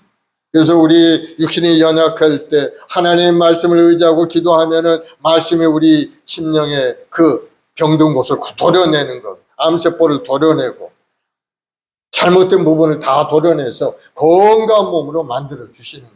그래서 우리 육신이 연약할 때 하나님의 말씀을 의지하고 기도하면은 말씀이 우리 심령의 그 병든 곳을 도려내는 것, 암세포를 도려내고 잘못된 부분을 다 도려내서 건강한 몸으로 만들어 주시는 거예요.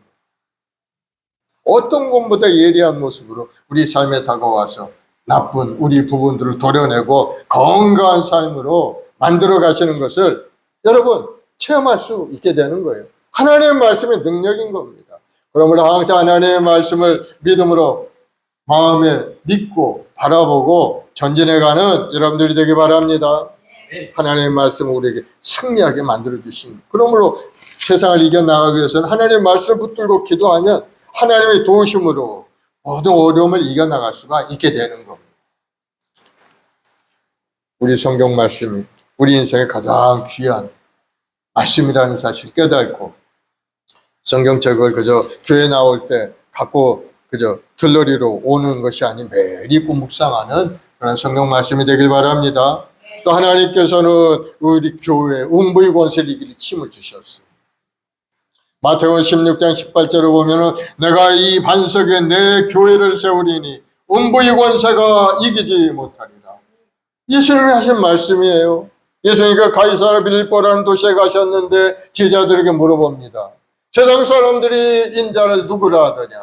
어떤 것보다 예리한 모습으로 우리 삶에 다가와서 나쁜 우리 부분들을 도려내고 건강한 삶으로 만들어 가시는 것을 여러분 체험할 수 있게 되는 거예요. 하나님의 말씀의 능력인 겁니다. 그러므로 항상 하나님의 말씀을 믿음으로 마음에 믿고 바라보고 전진해가는 여러분들이 되기 바랍니다. 하나님의 말씀을 우리에게 승리하게 만들어주신 그러므로 세상을 이겨나가기 위해서는 하나님의 말씀을 붙들고 기도하면 하나님의 도우심으로 모든 어려움을 이겨나갈 수가 있게 되는 겁니다. 우리 성경 말씀이 우리 인생의 가장 귀한 말씀이라는 사실을 깨닫고 성경책을 그저 교회 나올 때 갖고 그저 들러리로 오는 것이 아닌 매일 읽고 묵상하는 그런 성경 말씀이 되길 바랍니다. 또 하나님께서는 우리 교회에 음부의 권세를 이길 힘을 주셨어요. 마태복음 16장 18절을 보면은 내가 이 반석에 내 교회를 세우리니 음부의 권세가 이기지 못하리라. 예수님이 하신 말씀이에요. 예수님이 가이사라 빌립보라는 도시에 가셨는데 제자들에게 물어봅니다. 세상 사람들이 인자를 누구라 하더냐?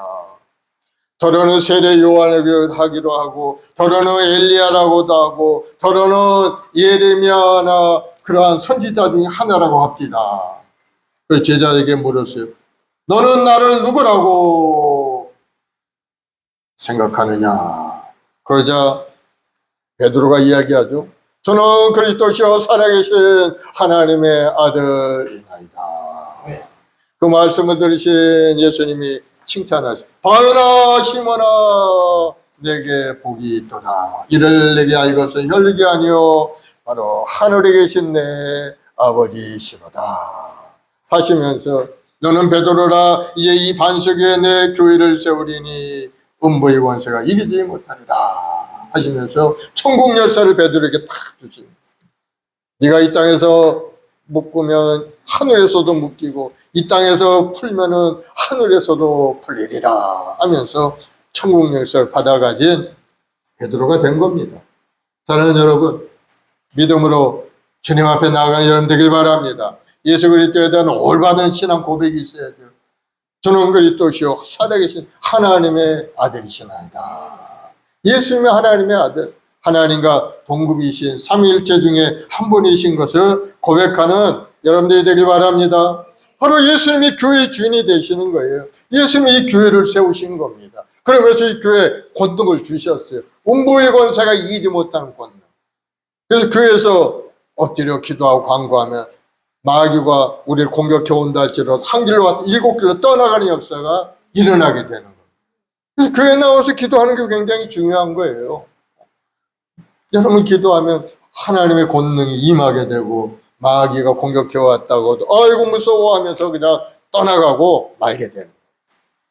더러는 세례 요한이라고 하기로 하고 더러는 엘리야라고도 하고 더러는 예레미야나 그러한 선지자 중에 하나라고 합디다. 그 제자에게 물었어요. 너는 나를 누구라고 생각하느냐? 그러자 베드로가 이야기하죠. 저는 그리스도시요 살아계신 하나님의 아들이나이다. 그 말씀을 들으신 예수님이 칭찬하시고 바요나 시몬아 내게 복이 있도다. 이를 내게 알고서 혈육이 아니요 바로 하늘에 계신 내 아버지시로다 하시면서 너는 베드로라 이제 이 반석 위에 내 교회를 세우리니 음부의 권세가 이기지 못하리라 하시면서 천국 열쇠를 베드로에게 탁 주십니다. 네가 이 땅에서 묶으면 하늘에서도 묶이고 이 땅에서 풀면은 하늘에서도 풀리리라 하면서 천국 열쇠를 받아가진 베드로가 된 겁니다. 사랑하는 여러분, 믿음으로 주님 앞에 나아가는 여러분 되길 바랍니다. 예수 그리스도에 대한 올바른 신앙 고백이 있어야 돼요. 저는 그리스도시요 살아계신 하나님의 아들이시나이다. 예수님이 하나님의 아들, 하나님과 동급이신 삼위일체 중에 한 분이신 것을 고백하는 여러분들이 되길 바랍니다. 바로 예수님이 교회의 주인이 되시는 거예요. 예수님이 이 교회를 세우신 겁니다. 그러면서 이 교회에 권능을 주셨어요. 음부의 권세가 이기지 못하는 권능. 그래서 교회에서 엎드려 기도하고 간구하면 마귀가 우리를 공격해 온다 할지라도 한 길로 왔다 7길로 떠나가는 역사가 일어나게 되는 거예요. 그래서 교회에 나와서 기도하는 게 굉장히 중요한 거예요. 여러분 기도하면 하나님의 권능이 임하게 되고 마귀가 공격해 왔다고 해도 아이고 무서워하면서 그냥 떠나가고 말게 되는 거예요.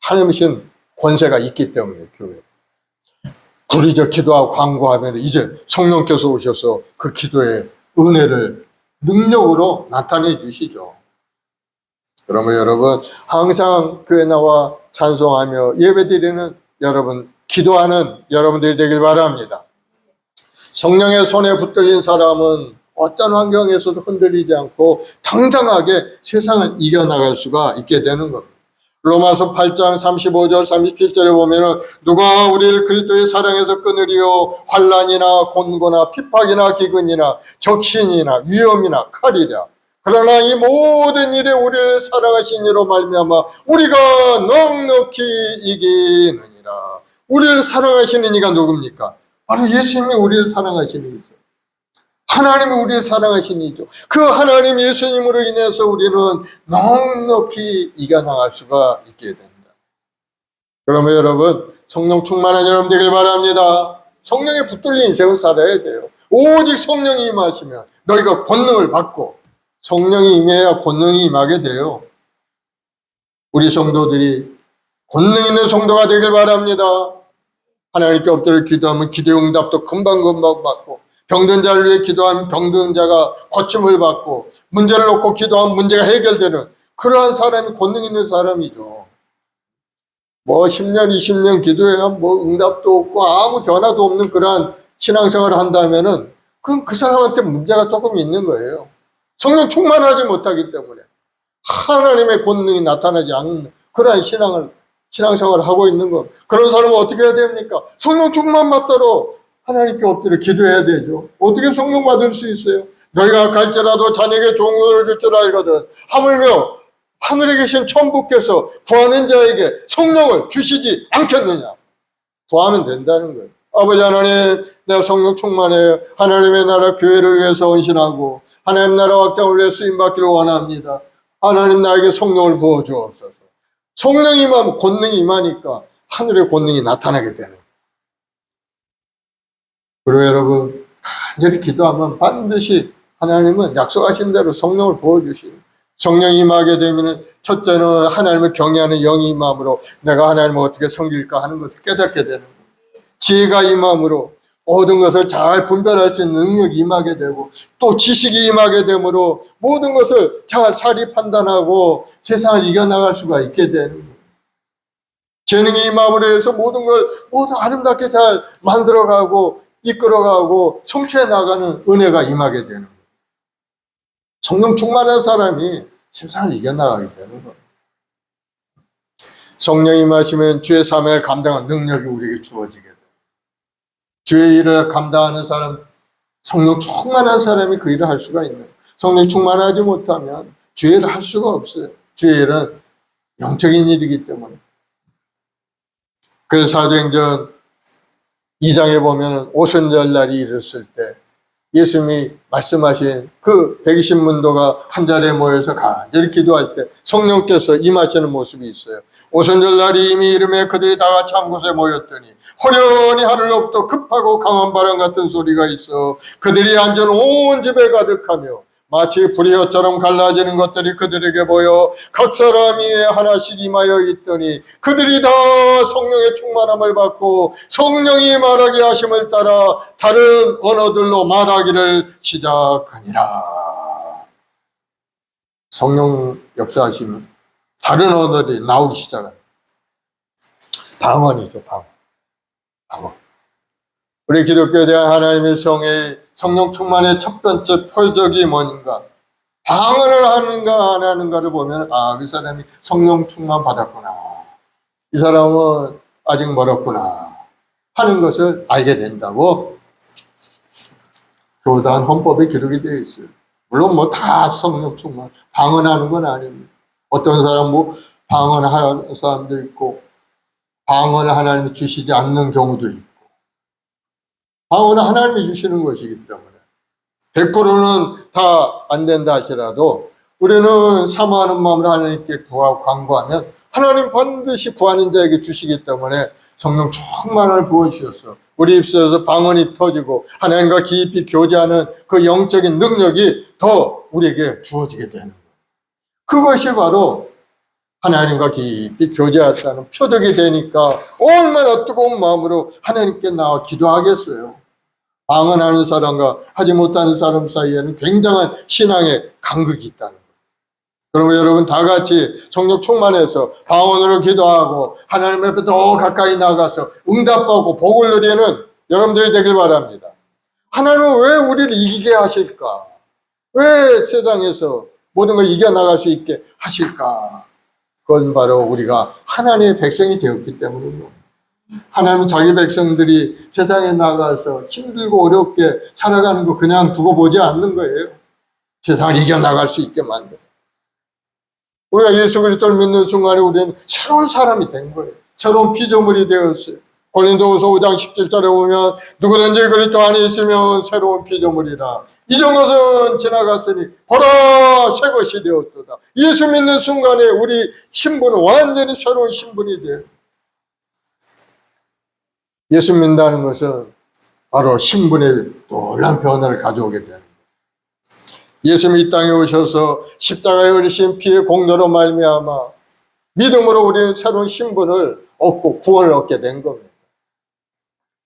하나님이신 권세가 있기 때문에 교회 부르짖어 기도하고 간구하면 이제 성령께서 오셔서 그 기도의 은혜를 능력으로 나타내 주시죠. 그러면 여러분 항상 교회 나와 찬송하며 예배드리는 여러분 기도하는 여러분들이 되길 바랍니다. 성령의 손에 붙들린 사람은 어떤 환경에서도 흔들리지 않고 당당하게 세상을 이겨나갈 수가 있게 되는 겁니다. 로마서 8장 35절 37절에 보면은 누가 우리를 그리스도의 사랑에서 끊으리요 환난이나 곤고나 핍박이나 기근이나 적신이나 위험이나 칼이라. 그러나 이 모든 일에 우리를 사랑하신 이로 말미암아 우리가 넉넉히 이기느니라. 우리를 사랑하시는 이가 누굽니까? 바로 예수님이 우리를 사랑하시는 이죠. 하나님이 우리를 사랑하시는 이죠. 그 하나님 예수님으로 인해서 우리는 넉넉히 이겨나갈 수가 있게 됩니다. 그러면 여러분 성령 충만한 여러분 되길 바랍니다. 성령에 붙들린 인생을 살아야 돼요. 오직 성령이 임하시면 너희가 권능을 받고 성령이 임해야 권능이 임하게 돼요. 우리 성도들이 권능 있는 성도가 되길 바랍니다. 하나님께 엎드려 기도하면 기도 응답도 금방금방 받고 병든 자를 위해 기도하면 병든 자가 고침을 받고 문제를 놓고 기도하면 문제가 해결되는 그러한 사람이 권능 있는 사람이죠. 뭐 10년 20년 기도해야 뭐 응답도 없고 아무 변화도 없는 그러한 신앙생활을 한다면은 그건 그 사람한테 문제가 조금 있는 거예요. 성령 충만하지 못하기 때문에 하나님의 권능이 나타나지 않는 그러한 신앙생활을 하고 있는 것. 그런 사람은 어떻게 해야 됩니까? 성령 충만 받도록 하나님께 엎드려 기도해야 되죠. 어떻게 성령 받을 수 있어요? 너희가 갈지라도 자네에게 좋은 것을 줄 줄 알거든. 하물며 하늘에 계신 천부께서 구하는 자에게 성령을 주시지 않겠느냐. 구하면 된다는 거예요. 아버지 하나님, 내가 성령 충만해 하나님의 나라 교회를 위해서 헌신하고 하나님 나라 확장을 위해 쓰임받기를 원합니다. 하나님 나에게 성령을 부어주옵소서. 성령이 임하면 권능이 임하니까 하늘의 권능이 나타나게 되는 거예요. 그리고 여러분 간절히 기도하면 반드시 하나님은 약속하신 대로 성령을 부어주시는 성령이 임하게 되면 첫째는 하나님을 경외하는 영이 임함으로 내가 하나님을 어떻게 섬길까 하는 것을 깨닫게 되는 거예요. 지혜가 임함으로 모든 것을 잘 분별할 수 있는 능력이 임하게 되고 또 지식이 임하게 되므로 모든 것을 잘 사리 판단하고 세상을 이겨나갈 수가 있게 되는 거예요. 재능이 임함으로 해서 모든 걸 모두 아름답게 잘 만들어가고 이끌어가고 성취해 나가는 은혜가 임하게 되는 거예요. 성령 충만한 사람이 세상을 이겨나가게 되는 거예요. 성령 임하시면 주의 사명을 감당한 능력이 우리에게 주어지게 돼요. 주의 일을 감당하는 사람, 성령 충만한 사람이 그 일을 할 수가 있는 거예요. 성령 충만하지 못하면 주의 일을 할 수가 없어요. 주의 일은 영적인 일이기 때문에. 그래서 사도행전 2장에 보면 오순절날이 이르렀을 때 예수님이 말씀하신 그 120문도가 한 자리에 모여서 간절히 기도할 때 성령께서 임하시는 모습이 있어요. 오순절날이 이미 이름에 그들이 다 같이 한 곳에 모였더니 호련히 하늘로부터 급하고 강한 바람 같은 소리가 있어 그들이 앉은 온 집에 가득하며 마치 불이엇처럼 갈라지는 것들이 그들에게 보여 각 사람이 하나씩 임하여 있더니 그들이 다 성령의 충만함을 받고 성령이 말하게 하심을 따라 다른 언어들로 말하기를 시작하니라. 성령 역사하시면 다른 언어들이 나오기 시작해요. 방언이죠, 방언. 우리 기독교에 대한 하나님의 성령 충만의 첫 번째 표적이 뭔가? 방언을 하는가 안 하는가를 보면 그 사람이 성령 충만 받았구나. 이 사람은 아직 멀었구나 하는 것을 알게 된다고 교단 헌법에 기록이 되어 있어요. 물론 뭐 다 성령 충만, 방언하는 건 아닙니다. 어떤 사람 뭐 방언하는 사람도 있고, 방언을 하나님이 주시지 않는 경우도 있고, 방언은 하나님이 주시는 것이기 때문에 100%는 다 안 된다 할지라도 우리는 사모하는 마음으로 하나님께 구하고 간구하면 하나님 반드시 구하는 자에게 주시기 때문에 성령 충만을 부어주셔서 우리 입술에서 방언이 터지고 하나님과 깊이 교제하는 그 영적인 능력이 더 우리에게 주어지게 되는 거예요. 그것이 바로 하나님과 깊이 교제했다는 표적이 되니까 얼마나 뜨거운 마음으로 하나님께 나와 기도하겠어요. 방언하는 사람과 하지 못하는 사람 사이에는 굉장한 신앙의 간극이 있다는 거예요. 그러면 여러분 다 같이 성령 충만해서 방언으로 기도하고 하나님 앞에 더 가까이 나가서 응답받고 복을 누리는 여러분들이 되길 바랍니다. 하나님은 왜 우리를 이기게 하실까? 왜 세상에서 모든 걸 이겨나갈 수 있게 하실까? 그건 바로 우리가 하나님의 백성이 되었기 때문입니다. 하나님은 자기 백성들이 세상에 나가서 힘들고 어렵게 살아가는 거 그냥 두고 보지 않는 거예요. 세상을 이겨나갈 수 있게 만들어. 우리가 예수 그리스도를 믿는 순간에 우리는 새로운 사람이 된 거예요. 새로운 피조물이 되었어요. 고린도후서 5장 17절에 보면 누구든지 그리스도 안에 있으면 새로운 피조물이라. 이전 것은 지나갔으니 보라 새 것이 되었도다. 예수 믿는 순간에 우리 신분은 완전히 새로운 신분이 돼요. 예수 믿는다는 것은 바로 신분의 놀라운 변화를 가져오게 되는 거예요. 예수님이 이 땅에 오셔서 십자가에 흘리신 피의 공로로 말미암아 믿음으로 우리는 새로운 신분을 얻고 구원을 얻게 된 겁니다.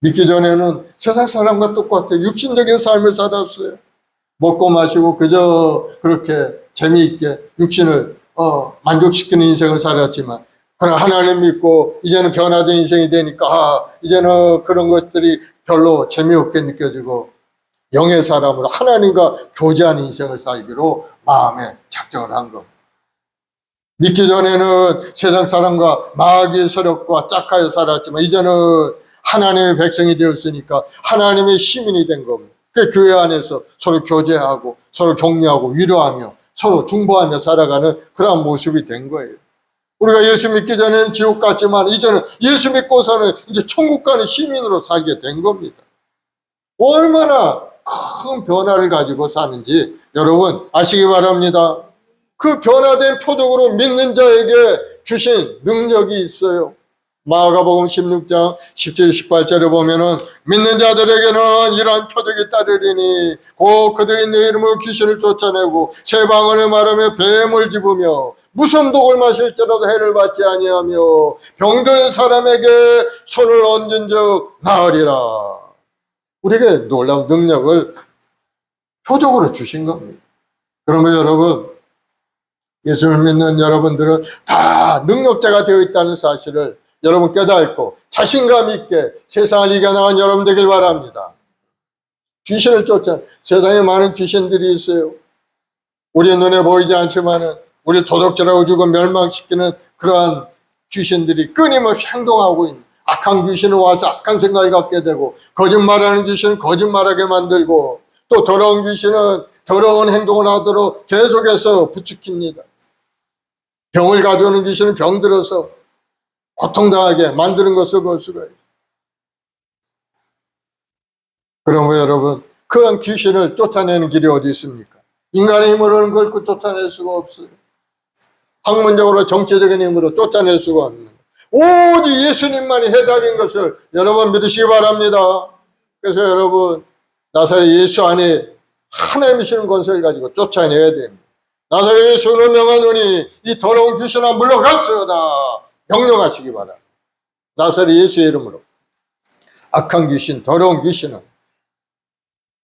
믿기 전에는 세상 사람과 똑같아요. 육신적인 삶을 살았어요. 먹고 마시고 그저 그렇게 재미있게 육신을 만족시키는 인생을 살았지만 그러나 하나님 믿고 이제는 변화된 인생이 되니까 이제는 그런 것들이 별로 재미없게 느껴지고 영의 사람으로 하나님과 교제하는 인생을 살기로 마음에 작정을 한 겁니다. 믿기 전에는 세상 사람과 마귀의 세력과 짝하여 살았지만 이제는 하나님의 백성이 되었으니까 하나님의 시민이 된 겁니다. 그 교회 안에서 서로 교제하고 서로 격려하고 위로하며 서로 중보하며 살아가는 그러한 모습이 된 거예요. 우리가 예수 믿기 전에는 지옥 갔지만 이제는 예수 믿고서는 이제 천국 가는 시민으로 살게 된 겁니다. 얼마나 큰 변화를 가지고 사는지 여러분 아시기 바랍니다. 그 변화된 표적으로 믿는 자에게 주신 능력이 있어요. 마가복음 16장 17, 18절에 보면은 믿는 자들에게는 이러한 표적이 따르리니 곧 그들이 내 이름으로 귀신을 쫓아내고 새 방언을 말하며 뱀을 집으며 무슨 독을 마실지라도 해를 받지 아니하며 병든 사람에게 손을 얹은 적 나으리라. 우리에게 놀라운 능력을 표적으로 주신 겁니다. 그러면 여러분 예수를 믿는 여러분들은 다 능력자가 되어 있다는 사실을 여러분 깨닫고 자신감 있게 세상을 이겨나간 여러분 되길 바랍니다. 귀신을 쫓아 세상에 많은 귀신들이 있어요. 우리 눈에 보이지 않지만은 우리 도둑질하고 주고 멸망시키는 그러한 귀신들이 끊임없이 행동하고 있는 악한 귀신은 와서 악한 생각을 갖게 되고 거짓말하는 귀신은 거짓말하게 만들고 또 더러운 귀신은 더러운 행동을 하도록 계속해서 부추깁니다. 병을 가져오는 귀신은 병들어서 고통당하게 만드는 것을 볼 수가 있어요. 그러면 여러분 그런 귀신을 쫓아내는 길이 어디 있습니까? 인간의 힘으로는 그걸 쫓아낼 수가 없어요. 학문적으로 정치적인 힘으로 쫓아낼 수가 없는 거예요. 오직 예수님만이 해답인 것을 여러분 믿으시기 바랍니다. 그래서 여러분 나사렛 예수 안에 하나님이 주시는 권세를 가지고 쫓아내야 됩니다. 나사렛 예수로 명하노니 이 더러운 귀신아 물러갈지어다 명령하시기 바랍니다. 나사렛 예수의 이름으로 악한 귀신, 더러운 귀신은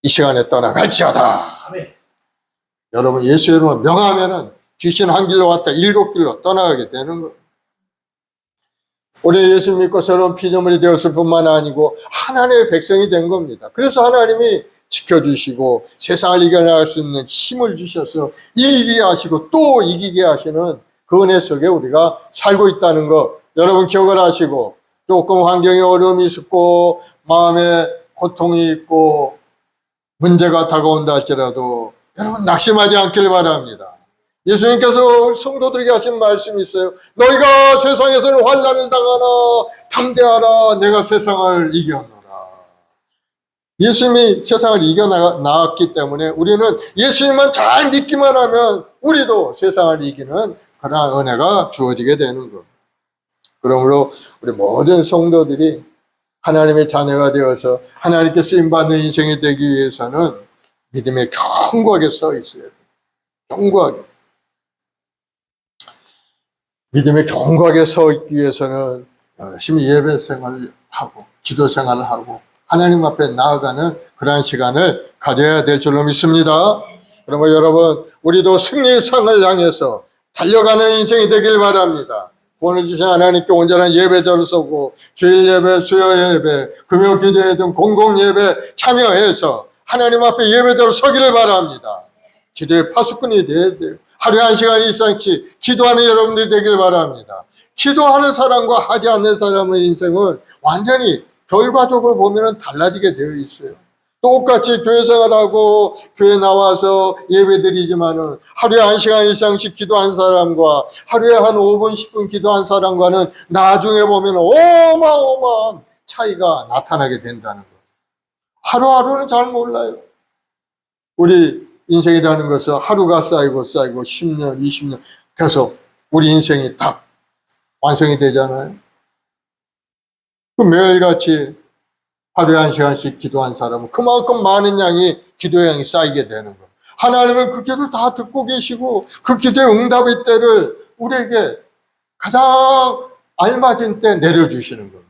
이 시간에 떠나갈지어다. 아멘. 여러분 예수의 이름으로 명하면은 귀신 한 길로 왔다 7길로 떠나가게 되는 거예요. 우리 예수 믿고 새로운 피조물이 되었을 뿐만 아니고 하나님의 백성이 된 겁니다. 그래서 하나님이 지켜주시고 세상을 이겨나갈 수 있는 힘을 주셔서 이기게 하시고 또 이기게 하시는 그 은혜 속에 우리가 살고 있다는 거 여러분 기억을 하시고 조금 환경에 어려움이 있고 마음에 고통이 있고 문제가 다가온다 할지라도 여러분 낙심하지 않길 바랍니다. 예수님께서 성도들에게 하신 말씀이 있어요. 너희가 세상에서는 환난을 당하나 담대하라, 내가 세상을 이겼노라. 예수님이 세상을 이겨나왔기 때문에 우리는 예수님만 잘 믿기만 하면 우리도 세상을 이기는 그러한 은혜가 주어지게 되는 것. 그러므로 우리 모든 성도들이 하나님의 자녀가 되어서 하나님께 쓰임받는 인생이 되기 위해서는 믿음에 견고하게 서 있어야 돼요. 견고하게. 믿음에 견고하게 서 있기 위해서는 열심히 예배 생활을 하고 기도 생활을 하고 하나님 앞에 나아가는 그러한 시간을 가져야 될 줄로 믿습니다. 그러면 여러분, 우리도 승리상을 향해서 달려가는 인생이 되길 바랍니다. 구원을 주신 하나님께 온전한 예배자로 서고 주일 예배, 수요 예배, 금요 기도회 등 공공 예배 참여해서 하나님 앞에 예배자로 서기를 바랍니다. 기도의 파수꾼이 돼야 돼요. 하루에 1시간 이상씩 기도하는 여러분들이 되길 바랍니다. 기도하는 사람과 하지 않는 사람의 인생은 완전히 결과적으로 보면 달라지게 되어 있어요. 똑같이 교회 생활하고 교회 나와서 예배드리지만은 하루에 1시간 이상씩 기도한 사람과 하루에 한 5분, 10분 기도한 사람과는 나중에 보면 어마어마한 차이가 나타나게 된다는 거예요. 하루하루는 잘 몰라요. 우리 인생이라는 것은 하루가 쌓이고 10년, 20년 계속 우리 인생이 딱 완성이 되잖아요. 그 매일같이 하루에 1시간씩 기도한 사람은 그만큼 많은 양이 기도의 양이 쌓이게 되는 거예요. 하나님은 그 기도를 다 듣고 계시고 그 기도의 응답의 때를 우리에게 가장 알맞은 때 내려주시는 거예요.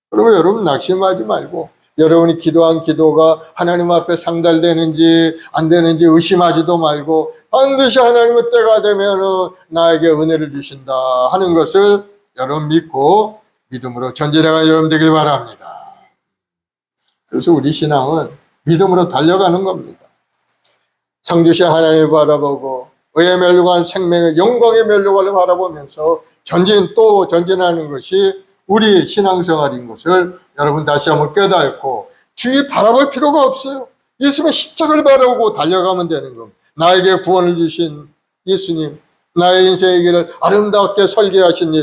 그러면 여러분 낙심하지 말고 여러분이 기도한 기도가 하나님 앞에 상달되는지 안 되는지 의심하지도 말고 반드시 하나님의 때가 되면 나에게 은혜를 주신다 하는 것을 여러분 믿고 믿음으로 전진해가는 여러분 되길 바랍니다. 그래서 우리 신앙은 믿음으로 달려가는 겁니다. 상주신 하나님을 바라보고 의에 멸류관 생명의 영광의 멸류관을 바라보면서 전진하는 것이 우리 신앙생활인 것을 여러분 다시 한번 깨닫고 주위 바라볼 필요가 없어요. 예수님의 십자가를 바라보고 달려가면 되는 겁니다. 나에게 구원을 주신 예수님, 나의 인생의 길을 아름답게 설계하신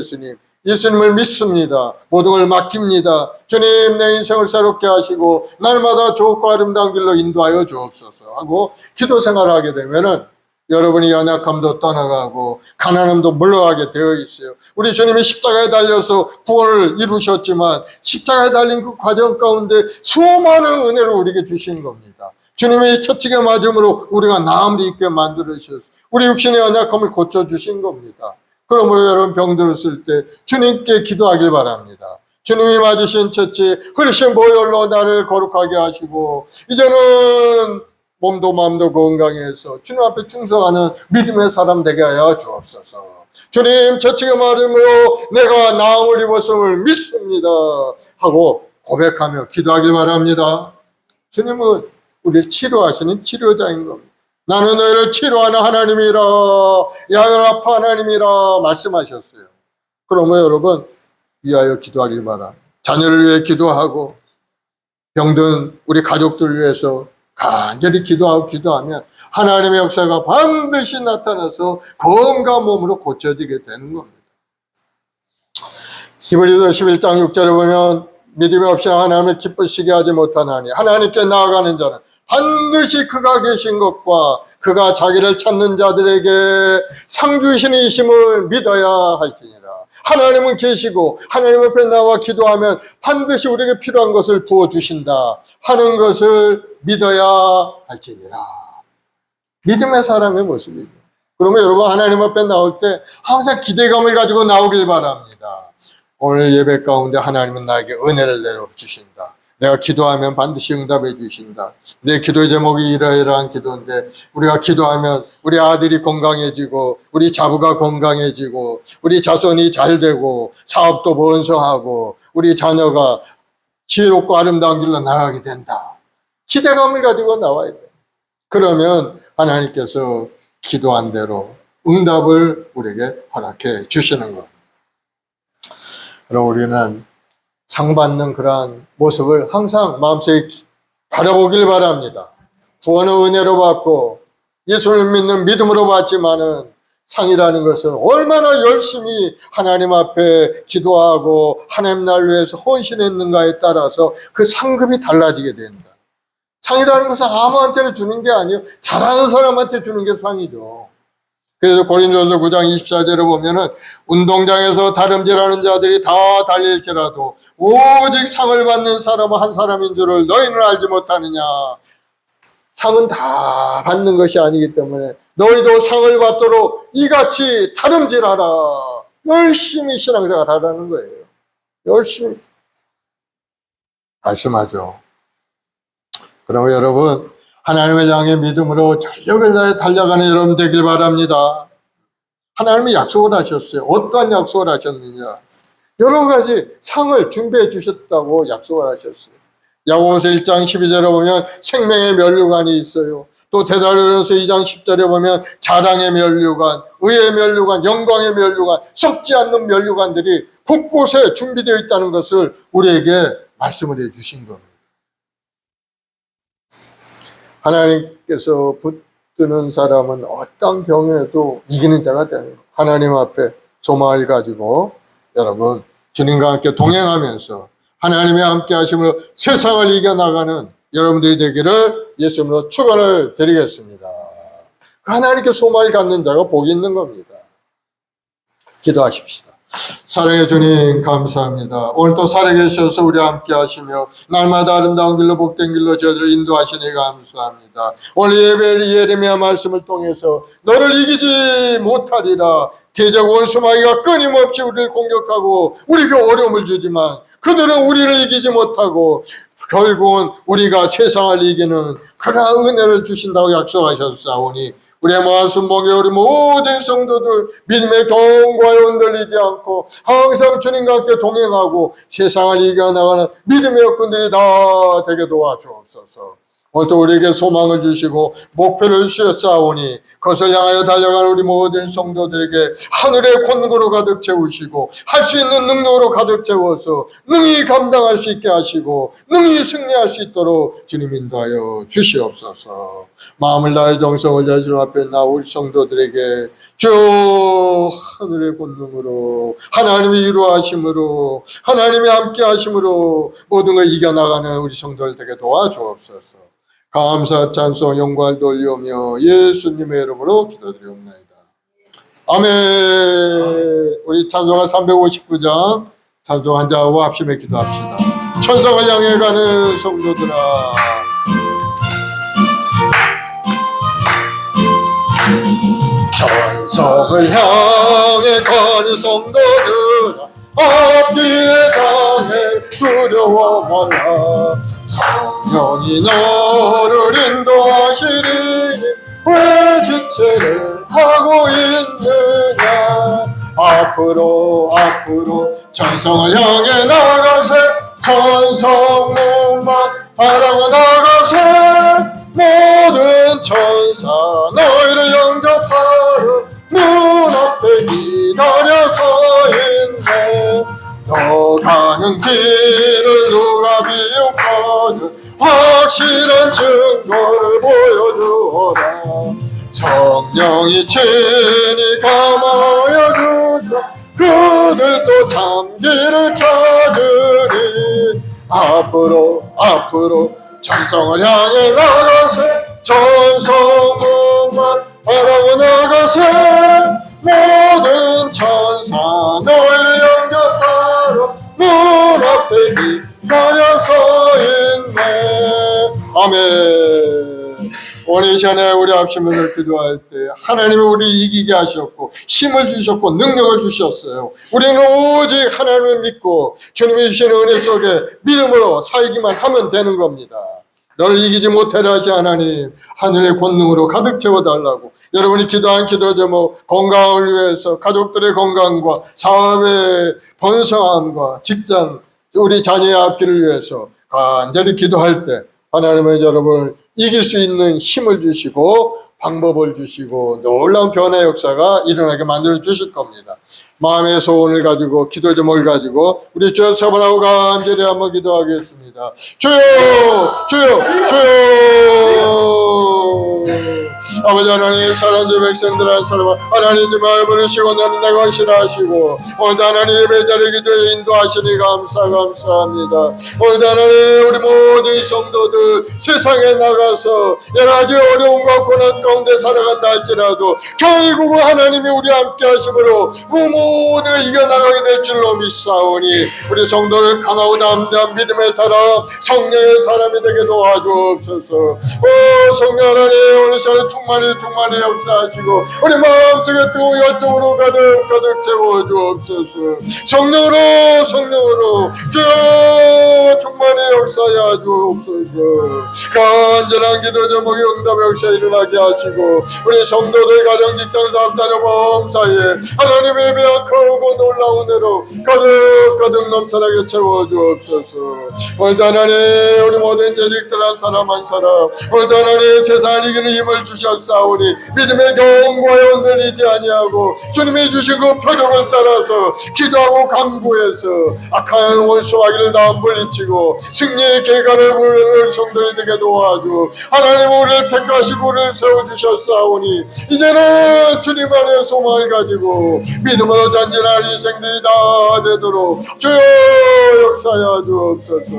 예수님을 믿습니다. 모든 걸 맡깁니다. 주님, 내 인생을 새롭게 하시고 날마다 좋고 아름다운 길로 인도하여 주옵소서 하고 기도 생활을 하게 되면은 여러분이 연약함도 떠나가고 가난함도 물러가게 되어 있어요. 우리 주님이 십자가에 달려서 구원을 이루셨지만 십자가에 달린 그 과정 가운데 수많은 은혜를 우리에게 주신 겁니다. 주님의 채찍에 맞음으로 우리가 나음을 입게 만들으셨어요. 우리 육신의 연약함을 고쳐주신 겁니다. 그러므로 여러분 병들었을 때 주님께 기도하길 바랍니다. 주님이 맞으신 채찍 흘리신 보혈로 나를 거룩하게 하시고 이제는 몸도 마음도 건강해서 주님 앞에 충성하는 믿음의 사람 되게 하여 주옵소서. 주님 채찍의 맞음으로 내가 나음을 입었음을 믿습니다 하고 고백하며 기도하길 바랍니다. 주님은 우리를 치료하시는 치료자인 겁니다. 나는 너희를 치료하는 하나님이라 야훼라파 하나님이라 말씀하셨어요. 그러므로 여러분 위하여 기도하길 바랍니다. 자녀를 위해 기도하고 병든 우리 가족들을 위해서 간절히 기도하면 하나님의 역사가 반드시 나타나서 건강한 몸으로 고쳐지게 되는 겁니다. 히브리서 11장 6절에 보면 믿음이 없이 하나님을 기쁘시게 하지 못하나니 하나님께 나아가는 자는 반드시 그가 계신 것과 그가 자기를 찾는 자들에게 상 주시는 이심을 믿어야 할지니라. 하나님은 계시고 하나님 앞에 나와 기도하면 반드시 우리에게 필요한 것을 부어주신다 하는 것을 믿어야 할지니라. 믿음의 사람의 모습이죠. 그러면 여러분 하나님 앞에 나올 때 항상 기대감을 가지고 나오길 바랍니다. 오늘 예배 가운데 하나님은 나에게 은혜를 내려주신다. 내가 기도하면 반드시 응답해 주신다. 내 기도의 제목이 이러이러한 기도인데 우리가 기도하면 우리 아들이 건강해지고 우리 자부가 건강해지고 우리 자손이 잘 되고 사업도 번성하고 우리 자녀가 지혜롭고 아름다운 길로 나가게 된다. 기대감을 가지고 나와야 돼. 그러면 하나님께서 기도한 대로 응답을 우리에게 허락해 주시는 것. 그럼 우리는 상 받는 그러한 모습을 항상 마음속에 바라보길 바랍니다. 구원은 은혜로 받고 예수를 믿는 믿음으로 받지만은 상이라는 것은 얼마나 열심히 하나님 앞에 기도하고 하나님 날 위해서 헌신했는가에 따라서 그 상급이 달라지게 된다. 상이라는 것은 아무한테나 주는 게 아니에요. 잘하는 사람한테 주는 게 상이죠. 그래서 고린도서 9장 24절에 보면은 운동장에서 다름질하는 자들이 다 달릴지라도 오직 상을 받는 사람은 한 사람인 줄을 너희는 알지 못하느냐. 상은 다 받는 것이 아니기 때문에 너희도 상을 받도록 이같이 다름질하라. 열심히 신앙생활 하라는 거예요. 열심히 말씀하죠. 그러면 여러분 하나님을 향해 믿음으로 전력을 다해 달려가는 여러분 되길 바랍니다. 하나님이 약속을 하셨어요. 어떠한 약속을 하셨느냐. 여러 가지 상을 준비해 주셨다고 약속을 하셨어요. 야고보서 1장 12절에 보면 생명의 면류관이 있어요. 또 데살로니가서 2장 10절에 보면 자랑의 면류관, 의의 면류관, 영광의 면류관, 썩지 않는 면류관들이 곳곳에 준비되어 있다는 것을 우리에게 말씀을 해 주신 겁니다. 하나님께서 붙드는 사람은 어떤 경우에도 이기는 자가 되는 거예요. 하나님 앞에 소망을 가지고 여러분 주님과 함께 동행하면서 하나님의 함께 하심으로 세상을 이겨나가는 여러분들이 되기를 예수님으로 축원을 드리겠습니다. 하나님께 소망을 갖는 자가 복이 있는 겁니다. 기도하십시다. 사랑의 주님 감사합니다. 오늘 또 살아계셔서 우리와 함께 하시며 날마다 아름다운 길로 복된 길로 저희들을 인도하시니 감사합니다. 오늘 예배 예레미야 말씀을 통해서 너를 이기지 못하리라. 대적 원수마귀가 끊임없이 우리를 공격하고 우리에게 어려움을 주지만 그들은 우리를 이기지 못하고 결국은 우리가 세상을 이기는 그러한 은혜를 주신다고 약속하셨사오니 우리의 말씀복에 우리 모든 성도들 믿음의 경고에 흔들리지 않고 항상 주님과 함께 동행하고 세상을 이겨나가는 믿음의 여건들이 다 되게 도와주옵소서. 오늘도 우리에게 소망을 주시고 목표를 주셨사오니 그것을 향하여 달려가는 우리 모든 성도들에게 하늘의 권능으로 가득 채우시고 할 수 있는 능력으로 가득 채워서 능히 감당할 수 있게 하시고 능히 승리할 수 있도록 주님 인도하여 주시옵소서. 마음을 다해 정성을 다해 주님 앞에 나올 성도들에게 주 하늘의 권능으로 하나님이 이루하심으로 하나님이 함께 하심으로 모든 걸 이겨나가는 우리 성도들 되게 도와주옵소서. 감사 찬송 영광을 돌리오며 예수님의 이름으로 기도드리옵나이다. 아멘. 우리 찬송가 359장 찬송 한자하고 합심해 기도합시다. 천성을 향해 가는 성도들아 천성을 향해 가는 성도들아 앞길에 당해 두려워 말라. 성령이 너를 인도하시리니 왜 지체를 하고 있느냐. 앞으로 천성을 향해 나가세. 천성문만 바라고 나가세. 모든 천사 너희를 영접하러 눈앞에 기다려 서 있네. 너 가는 길을 누가 비웃거든 확실한 증거를 보여주어라. 성령이 친히 감하여 주사 그들도 참기를 찾으리. 앞으로 천성을 향해 나가세. 천성문만 바라고 나가세. 모든 천사 너희를 영접하러 눈앞에 기다려 서 있네. 아멘. 오늘 이 시간에 우리 합심을 기도할 때 하나님이 우리 이기게 하셨고 힘을 주셨고 능력을 주셨어요. 우리는 오직 하나님을 믿고 주님이 주시는 은혜 속에 믿음으로 살기만 하면 되는 겁니다. 너를 이기지 못하려 하신 하나님 하늘의 권능으로 가득 채워달라고 여러분이 기도한 기도 제목 건강을 위해서 가족들의 건강과 사업의 번성함과 직장 우리 자녀의 앞길을 위해서 간절히 기도할 때 하나님은 여러분을 이길 수 있는 힘을 주시고 방법을 주시고 놀라운 변화의 역사가 일어나게 만들어 주실 겁니다. 마음의 소원을 가지고 기도 제목을 가지고 우리 주여 세 번 하고 간절히 한번 기도하겠습니다. 주여 주여 주여. 아버지 하나님, 사랑하는 백성들 한 사람 하나님 마음을 부르시고 나는 내가 확신하시고 오늘도 하나님 예배자리 기도에 인도하시니 감사합니다. 오늘도 하나님 우리 모든 성도들 세상에 나가서 여러 가지 어려움과 고난 가운데 살아간다 할지라도 결국은 하나님이 우리 함께 하심으로 모두 이겨나가게 될 줄로 믿사오니 우리 성도를 강하고 담대한 믿음의 사람, 성령의 사람이 되게 도와주옵소서. 오 성령 하나님, 오늘 시간에 충만히 역사하시고 우리 마음속에 뜨거운 열정으로 가득 채워주옵소서. 성령으로 주여 충만히 역사하여 주옵소서. 간절한 기도 제목이 응답 역사 일어나게 하시고 우리 성도들 가정 직장 사업 자녀 범사에 하나님의 크고 놀라운 은혜로 가득 넘쳐나게 채워주옵소서. 오늘도 하나님 우리 모든 재직들 한 사람 오늘도 하나님 세상을 이기는 힘을 주셨사오니 믿음의 경고에 흔들리지 아니하고 주님이 주신 그 표적을 따라서 기도하고 간구해서 악한 원수마귀를 다 물리치고 승리의 계가를 부르는 성도들이 되게 도와주 하나님 우리를 택하시고 우리를 세워주셨사오니 이제는 주님 안에 소망을 가지고 믿음으로 전진할 인생들이 다 되도록 주여 역사하여 주옵소서.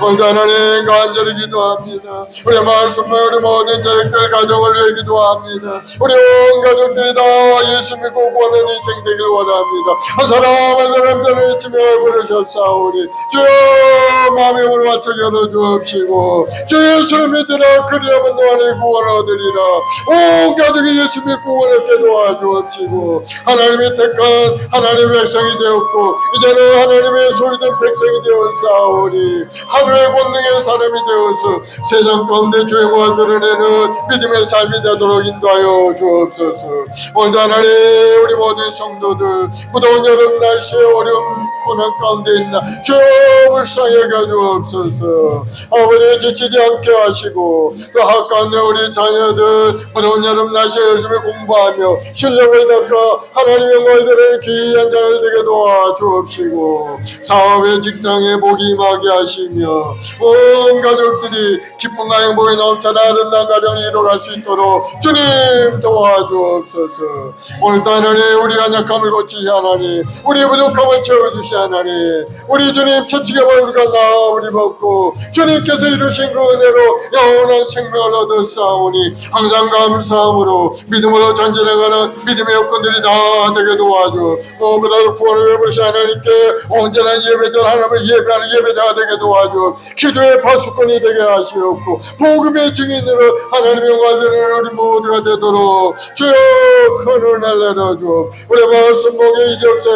오늘도 하나님 간절히 기도합니다. 우리 말씀과 우리 모든 자식들 가정을 위해 기도합니다. 우리 온 가족들이 다 예수 믿고 구원하는 인생 되길 원합니다. 한 사람 전에 외치며 부르셨사오니 주여 마음의 문을 맞춰 열어주옵시고 주 예수를 믿으라 그리하면 너희의 구원을 얻으리라. 온 가족이 예수 믿고 구원하게 도와주옵시고 하나님이 택한 하나님의 백성이 되었고 이제는 하나님의 소유된 백성이 되었사오니 하늘의 권능의 사람이 되어서 세상 가운데 주행을 드러내는 믿음의 삶이 되도록 인도하여 주옵소서. 오늘도 하나님 우리 모든 성도들 무더운 여름 날씨에 어려운 고난 가운데 있나 주여 불쌍히 여겨주옵소서. 아버지 지치지 않게 하시고 또 학 가운데 우리 자녀들 무더운 여름 날씨에 열심히 공부하며 실력을 닦아 하나님의 영광을 드리는 귀한 자를 되게 도와주옵시고 사업의 직장에 복이 임하게 하시며 온 가족들이 기쁨과 행복이 넘쳐나 아름다운 가정이 이루어갈 수 있도록 주님 도와주옵소서. 오늘도 하나님 우리 연약함을 고치시 하나님 우리 부족함을 채워주시 하나님 우리 주님 채찍에 우리가 나으리 벗고 주님께서 이루신 그 은혜로 영원한 생명을 얻었사오니 항상 감사함으로 믿음으로 전진해가는 믿음의 여건들이 다 되게 도와주 무엇보다도 구원을 베푸시 하나님께 온전한 예배들 하나님을 예배하는 예배자가 되게 도와주 기도의 파수꾼이 되게 하시옵고 복음의 증인으로 하나님의 영광을 드리는 우리 모두가 되도록 주여 큰 은혜를 내려주 우리 말씀 목에 이적세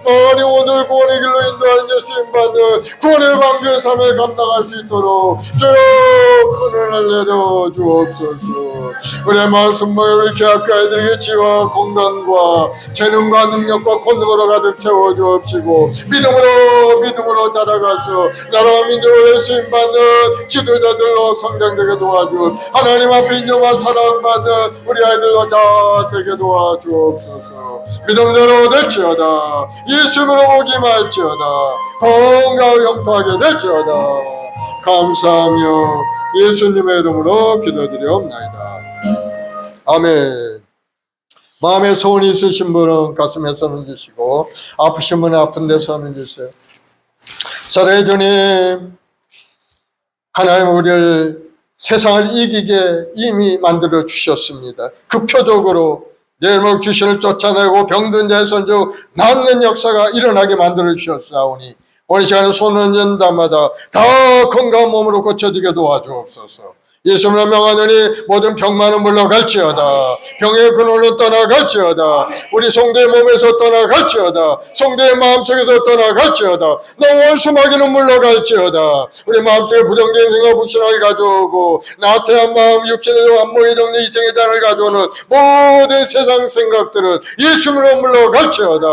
많이 오늘 구원의 길로 인도하는 예수님 받는 구원의 방주의 삶을 감당할 수 있도록 주여 큰 은혜를 내려주옵소서. 우리 말씀 목에 우리 계약과 아이들에게 지혜와 건강과 재능과 능력과 권능으로 가득 채워주옵시고 믿음으로 자라가서 나라와 민족을 예수님 받는 지도자들로 성장되게 도와주 하나님 앞에 인정과 사랑받는 우리 아이들로 다 되게 도와주옵소서. 믿음대로 될지어다 예수님으로 보기 말지어다 건강하고 영통하게 될지어다. 감사하며 예수님의 이름으로 기도드리옵나이다. 아멘. 마음에 소원이 있으신 분은 가슴에 손을 주시고 아프신 분은 아픈 데 손을 주세요. 사랑의 주님, 하나님 우리를 세상을 이기게 이미 만들어 주셨습니다. 그 표적으로 내일모 귀신을 쫓아내고 병든 자의 손주 낫는 역사가 일어나게 만들어 주셨사오니 오늘 시간에 손을 연다마다 다 건강한 몸으로 고쳐지게 도와주옵소서. 예수님을 명하노니 모든 병만은 물러갈지어다. 병의 근원은 떠나갈지어다. 우리 성도의 몸에서 떠나갈지어다. 성도의 마음속에서 떠나갈지어다. 너 원수마귀는 물러갈지어다. 우리 마음속에 부정적인 생각 불신하게 가져오고 나태한 마음 육신의 안목의 정리 이생의 장을 가져오는 모든 세상 생각들은 예수님으로 물러갈지어다.